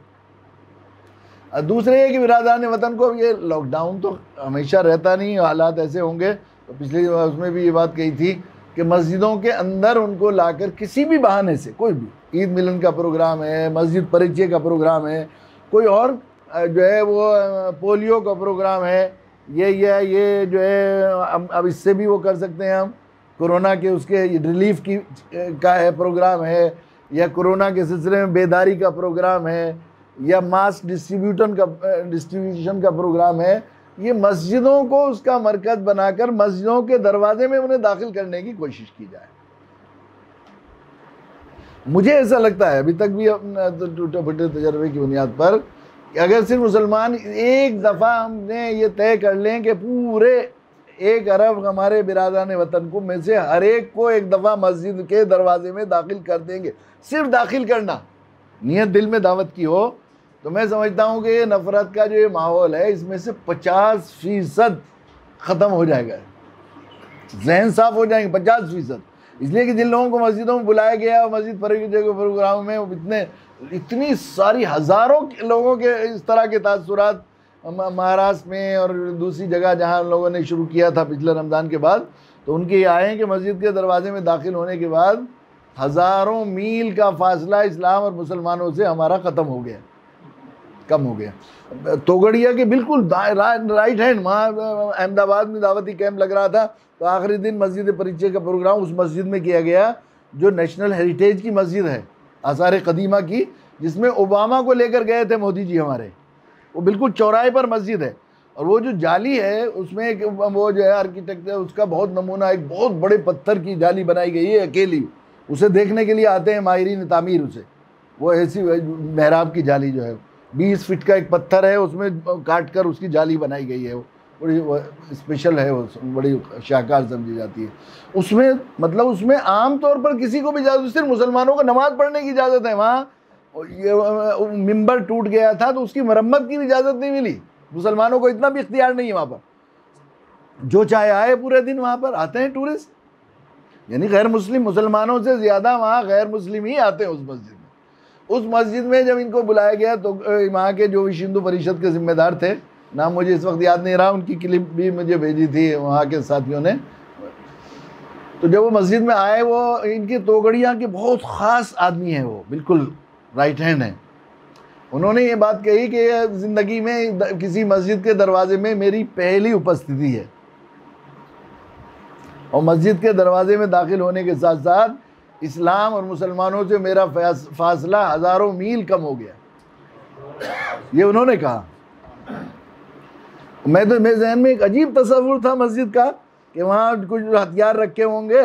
दूसरे है कि बिरादरान वतन को, ये लॉकडाउन तो हमेशा रहता नहीं, हालात ऐसे होंगे, तो पिछले उसमें भी ये बात कही थी कि मस्जिदों के अंदर उनको लाकर किसी भी बहाने से, कोई भी ईद मिलन का प्रोग्राम है, मस्जिद परिचय का प्रोग्राम है, कोई और जो है वो पोलियो का प्रोग्राम है, ये जो है अब इससे भी वो कर सकते हैं हम, कोरोना के उसके रिलीफ की का है प्रोग्राम है, या कोरोना के सिलसिले में बेदारी का प्रोग्राम है, या मास डिस्ट्रीब्यूशन का प्रोग्राम है, ये मस्जिदों को उसका मरकज़ बनाकर मस्जिदों के दरवाजे में उन्हें दाखिल करने की कोशिश की जाए। मुझे ऐसा लगता है अभी तक भी टूटे फूटे तजर्बे की बुनियाद पर कि अगर सिर्फ मुसलमान एक दफ़ा हमने ये तय कर लें कि पूरे 1 अरब हमारे बिरादरान वतन को में से हर एक को एक दफ़ा मस्जिद के दरवाजे में दाखिल कर देंगे, सिर्फ दाखिल करना, नियत दिल में दावत की हो, तो मैं समझता हूँ कि ये नफ़रत का जो ये माहौल है इसमें से 50% ख़त्म हो जाएगा, जहन साफ़ हो जाएंगे 50%। इसलिए कि जिन लोगों को मस्जिदों में बुलाया गया, मस्जिद परिचय के प्रोग्राम में इतनी सारी हज़ारों लोगों के इस तरह के तासुरात महाराष्ट्र में और दूसरी जगह जहाँ लोगों ने शुरू किया था पिछले रमज़ान के बाद, तो उनके ये आए हैं कि मस्जिद के दरवाजे में दाखिल होने के बाद हज़ारों मील का फासला इस्लाम और मुसलमानों से हमारा ख़त्म हो गया, कम हो गया। तोगड़िया के बिल्कुल राइट हैंड, वहाँ अहमदाबाद में दावती कैंप लग रहा था, तो आखिरी दिन मस्जिद परिचय का प्रोग्राम उस मस्जिद में किया गया जो नेशनल हेरिटेज की मस्जिद है, आसार कदीमा की, जिसमें ओबामा को लेकर गए थे मोदी जी हमारे। वो बिल्कुल चौराहे पर मस्जिद है, और वो जो जाली है उसमें एक वो जो है आर्किटेक्ट है उसका बहुत नमूना, एक बहुत बड़े पत्थर की जाली बनाई गई है अकेली, उसे देखने के लिए आते हैं माहिरीन तामीर उसे। वो ऐसी मेहराब की जाली जो है 20 फीट का एक पत्थर है, उसमें काट कर उसकी जाली बनाई गई है, वो बड़ी स्पेशल है, वो बड़ी शाहकार समझी जाती है। उसमें मतलब उसमें आम तौर पर किसी को भी इजाज़त, सिर्फ मुसलमानों को नमाज़ पढ़ने की इजाज़त है। वहाँ ये मिंबर टूट गया था तो उसकी मरम्मत की भी इजाज़त नहीं मिली, मुसलमानों को इतना भी इख्तियार नहीं है वहाँ पर, जो चाहे आए पूरे दिन वहाँ पर आते हैं टूरिस्ट, यानी गैर मुस्लिम मुसलमानों से ज़्यादा वहाँ गैर मुस्लिम ही आते हैं उस मस्जिद में। उस मस्जिद में जब इनको बुलाया गया तो वहाँ के जो विश्व हिंदू परिषद के ज़िम्मेदार थे, नाम मुझे इस वक्त याद नहीं रहा, उनकी क्लिप भी मुझे भेजी थी वहाँ के साथियों ने, तो जब वो मस्जिद में आए, वो इनकी तोगड़िया के बहुत ख़ास आदमी हैं, वो बिल्कुल राइट हैंड है। उन्होंने ये बात कही कि ज़िंदगी में किसी मस्जिद के दरवाजे में मेरी पहली उपस्थिति है, और मस्जिद के दरवाजे में दाखिल होने के साथ साथ इस्लाम और मुसलमानों से मेरा फासला हज़ारों मील कम हो गया, ये उन्होंने कहा। मेरे जहन में एक अजीब तस्वुर था मस्जिद का कि वहाँ कुछ हथियार रखे होंगे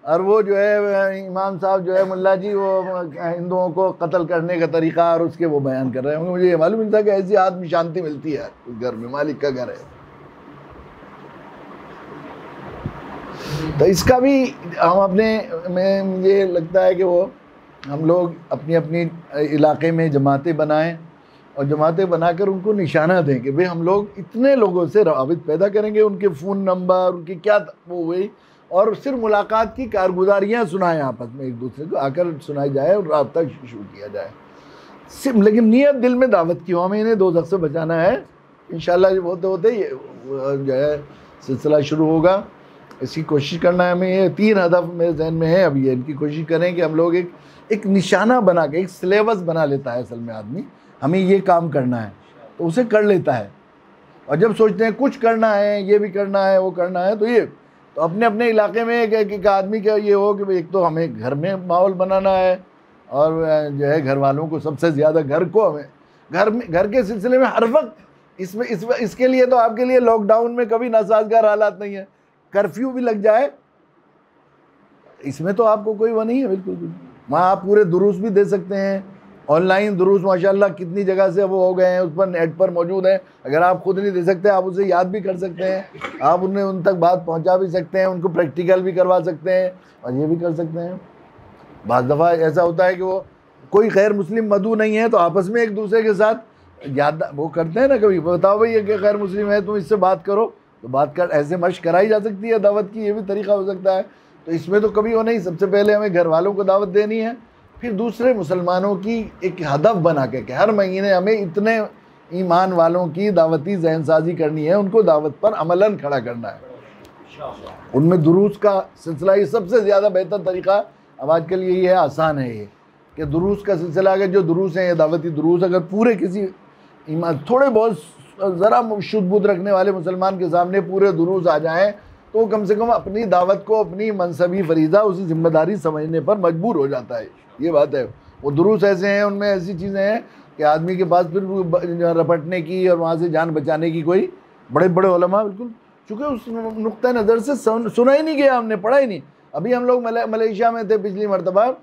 और वो जो है इमाम साहब जो है मुल्ला जी वो हिंदुओं को कत्ल करने का तरीक़ा और उसके वो बयान कर रहे होंगे। मुझे ये मालूम नहीं था कि ऐसी आत्म शांति मिलती है उस घर में, मालिक का घर है। तो इसका भी हम अपने में मुझे लगता है कि वो हम लोग अपनी अपनी इलाके में जमातें बनाएं और जमातें बनाकर उनको निशाना दें कि भाई हम लोग इतने लोगों से रवाबित पैदा करेंगे, उनके फ़ोन नंबर, उनकी क्या वो हुई, और सिर्फ मुलाकात की कारगुजारियाँ सुनाएं, आपस में एक दूसरे को आकर सुनाई जाए और राब्ता शुरू किया जाए सिर्फ, लेकिन नियत दिल में दावत की हो, हमें इन्हें दोज़ख से बचाना है। इंशाअल्लाह होते होते ये जो है सिलसिला शुरू होगा, इसकी कोशिश करना है हमें। ये 3 हदफ मेरे जहन में है अभी, इनकी कोशिश करें कि हम लोग एक निशाना बना के, एक सिलेबस बना लेता है असल में आदमी, हमें ये काम करना है तो उसे कर लेता है, और जब सोचते हैं कुछ करना है, ये भी करना है, वो करना है, तो ये तो अपने अपने इलाके में एक आदमी का ये हो कि एक तो हमें घर में माहौल बनाना है, और जो है घर वालों को सबसे ज़्यादा घर को हमें घर के सिलसिले में हर वक्त इसके लिए तो आपके लिए लॉकडाउन में कभी नासाजगार हालात नहीं है, कर्फ्यू भी लग जाए इसमें तो आपको कोई वो नहीं है, बिल्कुल भी। वहाँ आप पूरे दुरूस भी दे सकते हैं, ऑनलाइन दुरूस माशाल्लाह कितनी जगह से वो हो गए हैं, उस पर नेट पर मौजूद है। अगर आप खुद नहीं दे सकते आप उसे याद भी कर सकते हैं, आप उन्हें उन तक बात पहुंचा भी सकते हैं, उनको प्रैक्टिकल भी करवा सकते हैं, और ये भी कर सकते हैं। बाज़ दफ़ा ऐसा होता है कि वो कोई गैर मुस्लिम मदऊ नहीं है तो आपस में एक दूसरे के साथ याद वो करते हैं ना, कभी बताओ भाई ये गैर मुस्लिम है तुम इससे बात करो, तो बात कर ऐसे मशक कराई जा सकती है दावत की, ये भी तरीका हो सकता है। तो इसमें तो कभी वो नहीं, सबसे पहले हमें घर वालों को दावत देनी है, फिर दूसरे मुसलमानों की एक हदफ बना के कि हर महीने हमें इतने ईमान वालों की दावती जहन साजी करनी है, उनको दावत पर अमलन खड़ा करना है। उनमें दुरूस का सिलसिला, ये सबसे ज़्यादा बेहतर तरीक़ा अब आज के लिए ये आसान है ये कि दुरूस का सिलसिला, अगर जो दुरूस हैं ये दावती दुरूस, अगर पूरे किसी थोड़े बहुत ज़रा शुद्ध बुद्ध रखने वाले मुसलमान के सामने पूरे दुरूस आ जाएं तो कम से कम अपनी दावत को, अपनी मनसबी फरीज़ा, उसी जिम्मेदारी समझने पर मजबूर हो जाता है। ये बात है। वो दुरूस ऐसे हैं, उनमें ऐसी चीज़ें हैं कि आदमी के पास फिर रपटने की और वहाँ से जान बचाने की कोई, बड़े बड़े उलमा बिल्कुल, चूँकि उस नुक्ता नज़र से सुना ही नहीं गया, हमने पढ़ा ही नहीं। अभी हम लोग मलेशिया में थे पिछली मरतबा,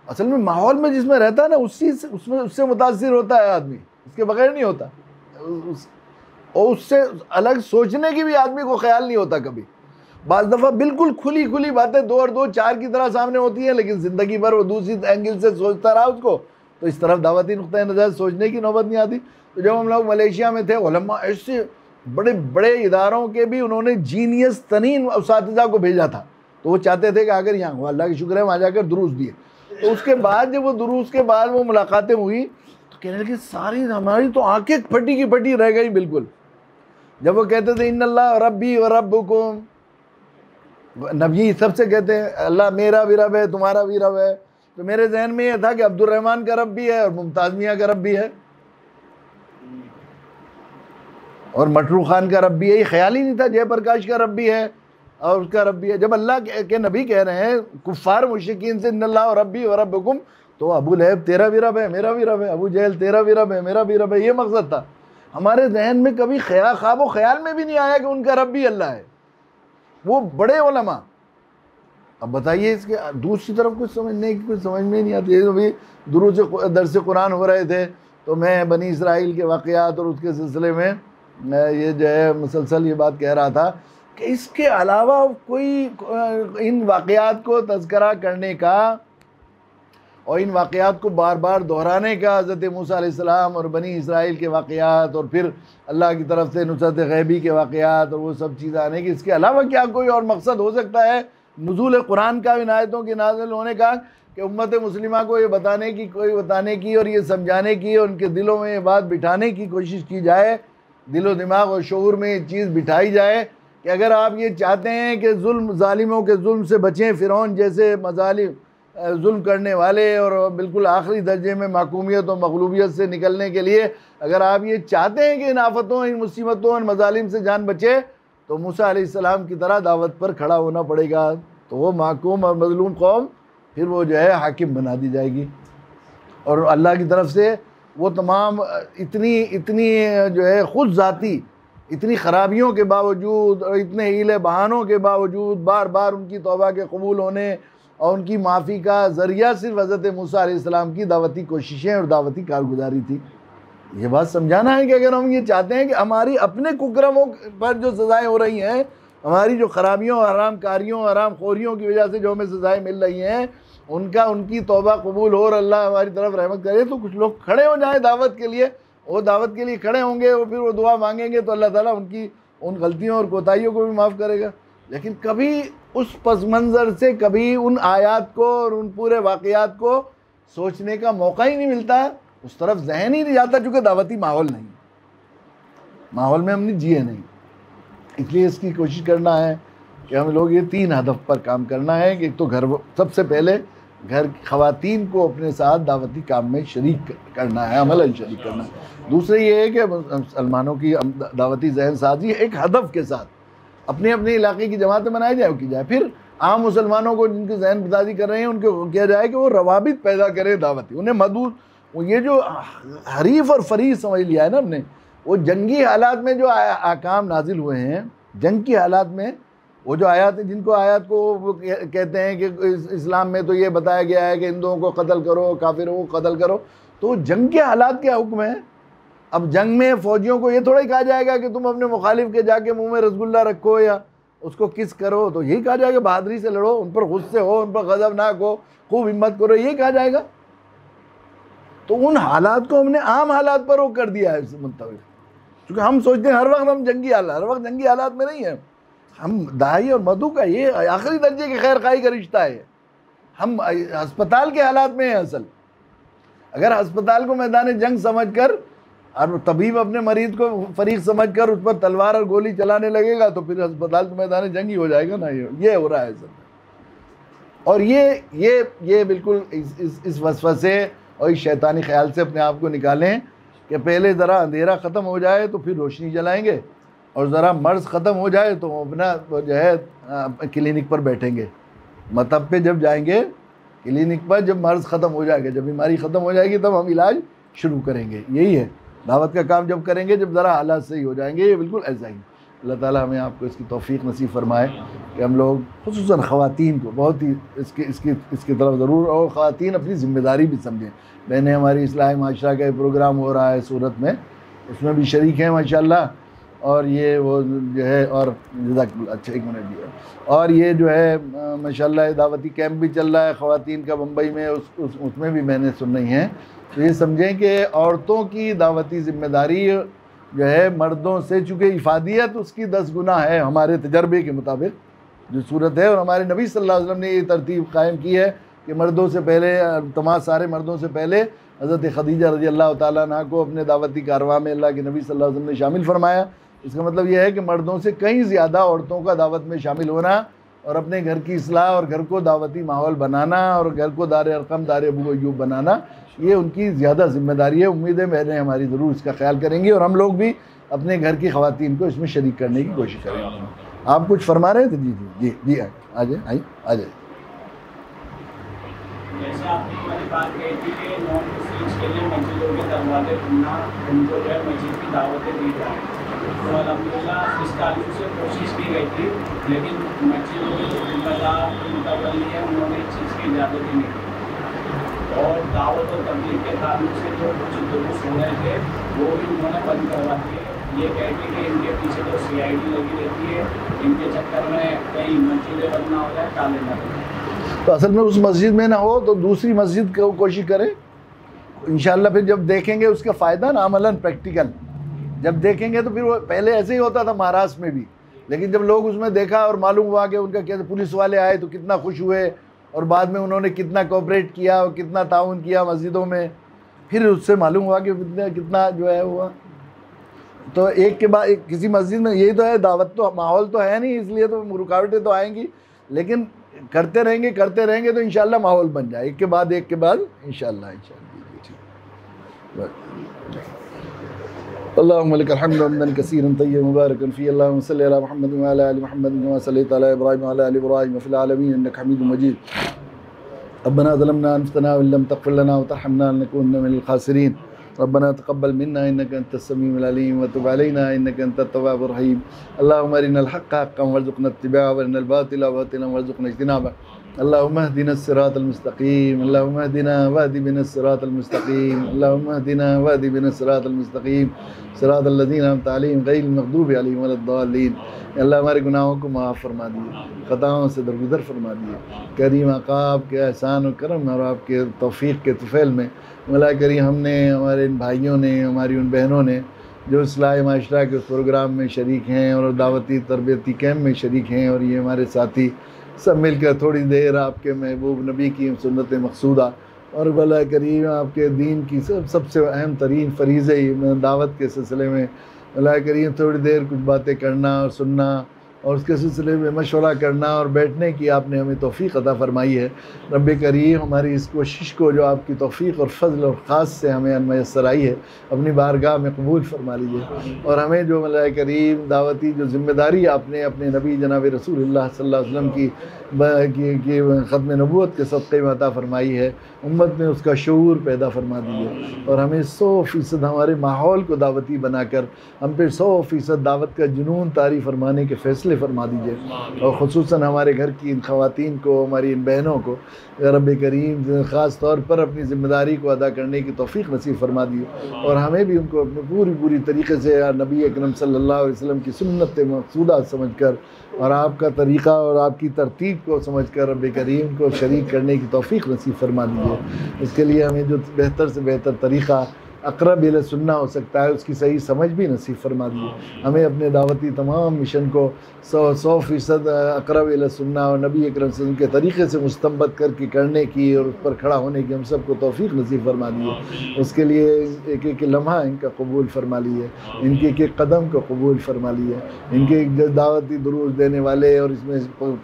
असल में माहौल में जिसमें रहता है ना उससे मुतासिर होता है आदमी, उसके बगैर नहीं होता। और उससे अलग सोचने की भी आदमी को ख्याल नहीं होता कभी। बाज़ दफ़ा बिल्कुल खुली खुली बातें 2 और 2 4 की तरह सामने होती हैं, लेकिन ज़िंदगी भर वो दूसरी एंगल से सोचता रहा उसको, तो इस तरफ दावती नुक्ता नज़र सोचने की नौबत नहीं आती। तो जब हम लोग मलेशिया में थे, उलमा ऐसे बड़े बड़े इदारों के भी उन्होंने जीनियस तरीन उस्तादिज़ा को भेजा था, तो वो चाहते थे कि अगर यहाँ हुआ, अल्लाह की शुक्र है वहाँ जाकर दुरूस दिए। तो उसके बाद जब वो दुरूस के बाद वो मुलाकातें हुई तो कहने लगे सारी हमारी तो आंखें फटी की फटी रह गई बिल्कुल। जब वो कहते थे इन्नल्लाह रब्बी व रब्बुकुम, नबी सबसे कहते हैं अल्लाह मेरा भी रब है, तुम्हारा भी रब है, तो मेरे जहन में यह था कि अब्दुर्रहमान का रब भी है और मुमताज़ मियाँ का रब भी है और मटरू खान का रब भी है। ये ख्याल ही नहीं था जयप्रकाश का रब भी है और उसका रब भी है। जब अल्लाह के नबी कह रहे हैं कुफ़ार मुशरिकीन से इन्नल्लाह रब्बी व रब्बुकुम, तो अबू लहब तेरा भी रब है, मेरा भी रब है, अबू जहल तेरा भी रब है, मेरा भी रब है, ये मकसद था। हमारे जहन में कभी ख्वाब ख्याल में भी नहीं आया कि उनका रब भी अल्लाह है। वो बड़े उलमा। अब बताइए इसके दूसरी तरफ कुछ समझने की कुछ समझ में नहीं आती है। तो भी दरस कुरान हो रहे थे तो मैं बनी इसराइल के वाक़यात और उसके सिलसिले में ये जो है मुसलसल ये बात कह रहा था कि इसके अलावा कोई इन वाक़यात को तज़किरा करने का और इन वाक़यात को बार बार दोहराने का, हज़रत मूसा अलैहिस्सलाम और बनी इसराइल के वाक़यात और फिर अल्लाह की तरफ से नुसरत गैबी के वाक़यात और वो सब चीज़ें आने की, इसके अलावा क्या कोई और मकसद हो सकता है नुज़ूल कुरान का, इनायतों के नाज़िल होने का, कि उम्मत मुस्लिमा को ये बताने की और ये समझाने की और उनके दिलों में ये बात बिठाने की कोशिश की जाए, दिलो दिमाग और शऊर में ये चीज़ बिठाई जाए कि अगर आप ये चाहते हैं कि जुल्म ज़ालिमों के जुल्म से बचें, फ़िरौन जैसे मज़ालिम जुल्म करने वाले और बिल्कुल आखिरी दर्जे में माकूमियत और मगलूबियत से निकलने के लिए अगर आप ये चाहते हैं कि इन आफतों, इन मुसीबतों, इन मज़ालिम से जान बचे, तो मूसा अलैहिस्सलाम की तरह दावत पर खड़ा होना पड़ेगा। तो वो माकूम और मज़लूम कौम फिर वो जो है हाकिम बना दी जाएगी और अल्लाह की तरफ से वो तमाम इतनी जो है ख़ुद ज़ाती इतनी ख़राबियों के बावजूद और इतने हीले बहानों के बावजूद बार बार उनकी तौबा के कबूल होने और उनकी माफ़ी का ज़रिया सिर्फ हज़रत मूसा अलैहिस्सलाम की दावती कोशिशें और दावती कारगुजारी थी। ये बात समझाना है कि अगर हम ये चाहते हैं कि हमारी अपने कुकरमों पर जो सज़ाएँ हो रही हैं, हमारी जो ख़राबियों, हराम कारियों, हराम खोरियों की वजह से जो हमें सज़ाएँ मिल रही हैं, उनकी तौबा कबूल हो और अल्लाह हमारी तरफ रहमत करे, तो कुछ लोग खड़े हो जाएँ दावत के लिए। वो दावत के लिए खड़े होंगे और फिर वो दुआ मांगेंगे तो अल्लाह ताला उनकी उन गलतियों और कोताहियों को भी माफ़ करेगा। लेकिन कभी उस पस मंज़र से कभी उन आयात को और उन पूरे वाक़यात को सोचने का मौका ही नहीं मिलता, उस तरफ जहन ही नहीं जाता, चूँकि दावती माहौल नहीं, माहौल में हमने जिए नहीं। इसलिए इसकी कोशिश करना है कि हम लोग ये 3 हदफ पर काम करना है कि एक तो घर, सबसे पहले घर की ख़वातीन को अपने साथ दावती काम में शरीक करना है, अमलन शरीक करना है। दूसरे ये है कि मुसलमानों की दावती जहन साजी एक हदफ के साथ अपने अपने इलाके की जमातें बनाई जाए, की जाए। फिर आम मुसलमानों को जिनकी जहन साजी कर रहे हैं उनको किया जाए कि वो रवाबित पैदा करें दावती, उन्हें मदूद, ये जो हरीफ और फरीज समझ लिया है ना हमने, वो जंगी हालात में जो आकाम नाजिल हुए हैं, जंग की हालात में वो जो आयात हैं, जिनको आयात को वो कहते हैं कि इस्लाम में तो ये बताया गया है कि हिंदुओं को कत्ल करो, काफिरों को कत्ल करो, तो जंग के हालात क्या हुक्म है। अब जंग में फ़ौजियों को ये थोड़ा ही कहा जाएगा कि तुम अपने मुखालिफ के जाके मुंह में रसगुल्ला रखो या उसको किस करो, तो यही कहा जाएगा बहादुरी से लड़ो, उन पर गुस्से हो, उन पर गज़बनाक हो, खूब हिम्मत करो, ये कहा जाएगा। तो उन हालात को हमने आम हालात पर वो कर दिया है मुंतविल, क्योंकि हम सोचते हैं हर वक्त हम जंगी हालात, हर वक्त जंगी हालात में नहीं है। हम दाई और मधु का ये आखिरी दर्जे के खैर खाई का रिश्ता है। हम अस्पताल के हालात में हैं असल। अगर अस्पताल को मैदान जंग समझकर और तबीब अपने मरीज को फरीक समझकर उस पर तलवार और गोली चलाने लगेगा तो फिर अस्पताल तो मैदान जंगी हो जाएगा ना। ये हो रहा है सब। और ये बिल्कुल इस वसवसे और इस शैतानी ख्याल से अपने आप को निकालें कि पहले ज़रा अंधेरा ख़त्म हो जाए तो फिर रोशनी जलाएंगे, और ज़रा मर्ज़ ख़त्म हो जाए तो अपना जो है क्लिनिक पर बैठेंगे। मतब पे जब जाएंगे क्लिनिक पर, जब मर्ज़ ख़त्म हो जाएगा, जब बीमारी ख़त्म हो जाएगी तब हम इलाज शुरू करेंगे। यही है दावत का काम, जब करेंगे जब ज़रा हालात सही हो जाएंगे। ये बिल्कुल ऐसा ही। अल्लाह ताला हमें आपको इसकी तौफ़ीक़ नसीब फरमाए कि हम लोग ख़ुसूसन ख़वातीन को बहुत ही इसकी तरफ ज़रूर, और ख़वातीन अपनी ज़िम्मेदारी भी समझें। मैंने हमारी इस्लाही माशरा का प्रोग्राम हो रहा है सूरत में, उसमें भी शरीक हैं माशाल्लाह। और ये वो जो है, और अच्छा 1 मिनट दिया, और ये जो है माशाल्लाह दावती कैंप भी चल रहा है ख़वातीन का बम्बई में, उसमें भी मैंने सुन रही हैं। तो ये समझें कि औरतों की दावती ज़िम्मेदारी जो है मर्दों से, चूँकि इफ़ादियत उसकी 10 गुना है हमारे तजर्बे के मुताबिक जो सूरत है। और हमारे नबी सल्लल्लाहु अलैहि वसल्लम ने ये तरतीब कायम की है कि मर्दों से पहले, तमाम सारे मर्दों से पहले हज़रत खदीजा रज़ी अल्लाह ताला अन्हा को अपने दावती कारवां में अल्लाह के नबी सल्लल्लाहु अलैहि वसल्लम ने शामिल फरमाया। इसका मतलब यह है कि मर्दों से कहीं ज़्यादा औरतों का दावत में शामिल होना और अपने घर की इस्लाह और घर को दावती माहौल बनाना और घर को दार अरकम दार अबू अय्यूब बनाना, ये उनकी ज़्यादा ज़िम्मेदारी है। उम्मीद है बहनें हमारी ज़रूर इसका ख्याल करेंगी और हम लोग भी अपने घर की ख़वातीन को इसमें शरीक करने की कोशिश करेंगे। आप कुछ फरमा रहे थे? जी जी जी जी, आ जाए आ जाए। जैसे आपने हमारी बात कही थी कि नॉन मुस्लिम्स के लिए मस्जिदों के दरवाजे खुलना, उनको जो है मस्जिद की दावतें दी जाए, तो अल्हम्दुलिल्लाह इस ताल्लुक से कोशिश की गई थी, लेकिन मस्जिदों के जो जिम्मेदार मुतवल्ली है उन्होंने इस चीज़ की इजाज़त ही नहीं दी। और दावत और तबलीग के ताल्लुक से जो कुछ दुरुस हो रहे थे वो भी उन्होंने बंद करवा दिए। ये कहते कि इनके पीछे तो CID लगी रहती है, इनके चक्कर में कहीं मस्जिदें बंद ना हो जाए, ताले ना बन जाए। तो असल में उस मस्जिद में ना हो तो दूसरी मस्जिद को कोशिश करें इंशाअल्लाह। फिर जब देखेंगे उसका फ़ायदा ना अमलन प्रैक्टिकल जब देखेंगे, तो फिर वो पहले ऐसे ही होता था महाराष्ट्र में भी, लेकिन जब लोग उसमें देखा और मालूम हुआ कि उनका कैसे पुलिस वाले आए तो कितना खुश हुए और बाद में उन्होंने कितना कोऑपरेट किया और कितना ताउन किया मस्जिदों में, फिर उससे मालूम हुआ कि कितना जो है हुआ। तो एक के बाद एक किसी मस्जिद में यही तो है, दावत तो माहौल तो है नहीं, इसलिए तो रुकावटें तो आएंगी, लेकिन करते रहेंगे तो इंशाअल्लाह माहौल बन जाए, एक के बाद इंशाअल्लाह। अल्लाहुम्मा लकल हम्दु हम्दन कसीरन तय्यबन मुबारकन फ़ीह, अल्लाहुम्मा सल्लि अला मुहम्मद व अला आलि मुहम्मद कमा सल्लैता अला इब्राहीम व अला आलि इब्राहीम फ़िल आलमीन इन्नका हमीदुम मजीद। रब्बना ज़लमना अनफुसना व लम तग़फ़िर लना व तरहमना लनकूनन्ना मिनल ख़ासिरीन। रब्बना तक़ब्बल मिन्ना इन्नका अंतस समीउल अलीम व तुब अलैना इन्नका अंतत तव्वाबुर रहीम। अल्लाहुम्मा अरिनल हक़्क़ हक़्क़न वरज़ुक़ना इत्तिबाअहु व अरिनल बातिला बातिलन वरज़ुक़ना इज्तिनाबह। अल्लाहुम्मा अहदिना सिरातल मुस्तक़ीम, अल्लाहुम्मा अहदिना वहदि बिना सिरातल मुस्तक़ीम, अल्लाहुम्मा अहदिना वहदि बिना सिरातल मुस्तक़ीम, सिरातल लज़ीना अनअमता अलैहिम गैरिल मग़दूबि अलैहिम वलद्दाल्लीन। अल्लाह हमारे गुनाहों को माफ़ फरमा दिए, ख़ताओं से दरगुज़र फरमा दिए। करीम आका आपके एहसान और करम और आपके तौफ़ीक़ के तुफ़ैल में मौला करीम हमने, हमारे इन भाइयों ने, हमारी उन बहनों ने जो इस्लाही माशरा के उस प्रोग्राम में शरीक हैं और दावती तरबियती कैंप में शरीक हैं, और ये हमारे साथी सब मिलकर थोड़ी देर आपके महबूब नबी की सुन्नत मक़सूदा और मौला करीम आपके दीन की सबसे अहम तरीन फ़रीज़े दावत के सिलसिले में मौला करीम थोड़ी देर कुछ बातें करना और सुनना और उसके सिलसिले में मशवरा करना और बैठने की आपने हमें तौफ़ीक़ अता फ़रमाई है। रब करीम हमारी इस कोशिश को जो आपकी तौफ़ीक़ और फ़ज़ल और ख़ास से हमें मैसर आई है अपनी बारगाह में कबूल फ़रमा लीजिए। और हमें जो मौला करीम दावती जो ज़िम्मेदारी आपने अपने नबी जनाब रसूलुल्लाह सल्लल्लाहु अलैहि वसल्लम की ख़त्म नबूवत के सदक़े में अता फ़रमाई है, उम्मत में उसका शऊर पैदा फरमा दीजिए और हमें 100% हमारे माहौल को दावती बनाकर हम पे 100% दावत का जुनून तारी फरमाने के फ़ैसले फरमा दीजिए। और ख़ुसूसन हमारे घर की इन ख़वातीन को, हमारी इन बहनों को रब करीम ख़ास तौर पर अपनी ज़िम्मेदारी को अदा करने की तौफ़ीक़ नसीब फरमा दिए और हमें भी उनको अपने पूरी तरीक़े से नबी अकरम सल्लल्लाहु अलैहि वसल्लम की सुन्नत मक़सूदा समझकर और आपका तरीक़ा और आपकी तरतीब को समझकर रब करीम को शरीक करने की तौफ़ीक़ नसीब फरमा दीजिए। इसके लिए हमें जो बेहतर से बेहतर तरीक़ा अक़रब इला सुन्ना हो सकता है, उसकी सही समझ भी नसीब फरमा दीजिए। हमें अपने दावती तमाम मिशन को 100% अक़रब इला सुन्ना और नबी अकरम सल्लल्लाहु अलैहि वसल्लम के तरीक़े से मुस्तंबत करके करने की और उस पर खड़ा होने की हम सबको तौफ़ीक़ नसीब फरमा दीजिए। उसके लिए एक एक लम्हा इनका कबूल फरमा लिए, इनके एक एक कदम को कबूल फरमा लिए, इनके दावती दुरूस देने वाले और इसमें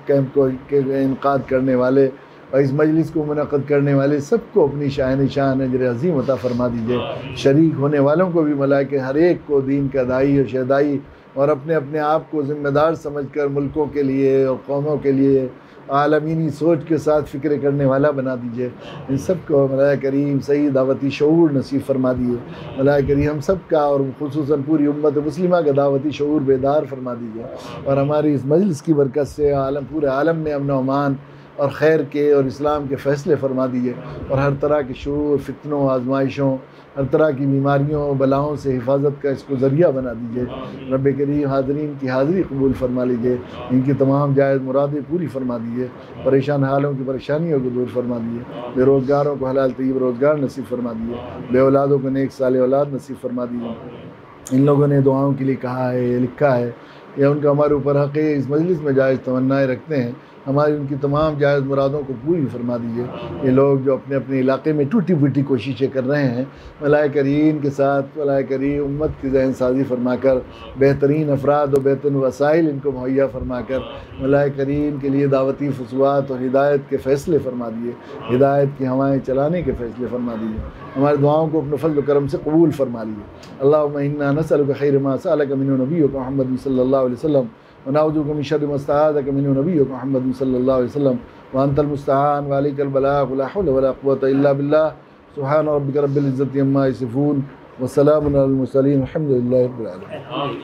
कैंप को इनकाद करने वाले और इस मजलिस को मुनक़्क़द करने वाले सबको अपनी शान शान अजर अज़ीम अता फरमा दीजिए। शरीक होने वालों को भी मलाइके हर एक को दीन का दाई और शहदाई और अपने अपने आप को ज़िम्मेदार समझकर मुल्कों के लिए और कौमों के लिए आलमीनी सोच के साथ फ़िक्र करने वाला बना दीजिए। इन सब को मौला करीम सही दावती शऊर नसीब फरमा दिए। मौला करीम हम सब का और खुसूसन पूरी उम्मत मुस्लिमा का दावती शऊर बेदार फरमा दीजिए और हमारी इस मजलिस की बरकत से पूरे आलम में अमन व अमान और ख़ैर के और इस्लाम के फ़ैसले फरमा दीजिए और हर तरह के शरूर, फितनों, आजमाइशों, हर तरह की बीमारियों बलाओं से हिफाजत का इसको ज़रिया बना दीजिए। रब करीम हाज़रीन की हाज़िरी कबूल फरमा लीजिए, इनकी तमाम जायज़ मुरादें पूरी फरमा दीजिए, परेशान हालों की परेशानियों को दूर फरमा दीजिए, बेरोज़गारों को हलाल तय्यब रोज़गार नसीब फरमा दीजिए, बे औलादों को नेक साले औलाद नसीब फरमा दीजिए। इन लोगों ने दुआओं के लिए कहा है, लिखा है या उनका हमारे ऊपर हक़ है, इस मजलिस में जायज़ तमन्नाएँ रखते हैं, हमारी उनकी तमाम जायज़ मुरादों को पूरी फरमा दीजिए। ये लोग जो अपने अपने इलाके में टूटी फूटी कोशिशें कर रहे हैं, मौला करीम के साथ मौला करीम उम्मत की ज़हन साजी फरमाकर बेहतरीन अफराद और बेहतरीन वसाइल इनको मुहैया फरमाकर मौला करीम के लिए दावती फुसवात और हिदायत के फ़ैसले फरमा दिए, हिदायत की हवाएँ चलाने के फ़ैसले फरमा दिए। हमारी दुआओं को अपने फज़ल करम से कबूल फरमा लिए। अल्लाहुम्मा इन्ना नसअलुका खैर मा सअलका मिन्हु नबियुका मुहम्मद सल्लल्लाहु अलैहि वसल्लम व नऊज़ुबिका मिन शर्रि मा इस्तआज़का मिन्हु नबियुका मुहम्मद सल्लल्लाहु अलैहि वसल्लम व अंतल मुस्तआन व अलैकल बलाग व ला हौला व ला कुव्वता इल्ला बिल्लाह। सुब्हान रब्बिका रब्बिल इज़्ज़ति अम्मा यसिफून व सलामुन अलल मुरसलीन वल्हम्दुलिल्लाहि रब्बिल आलमीन।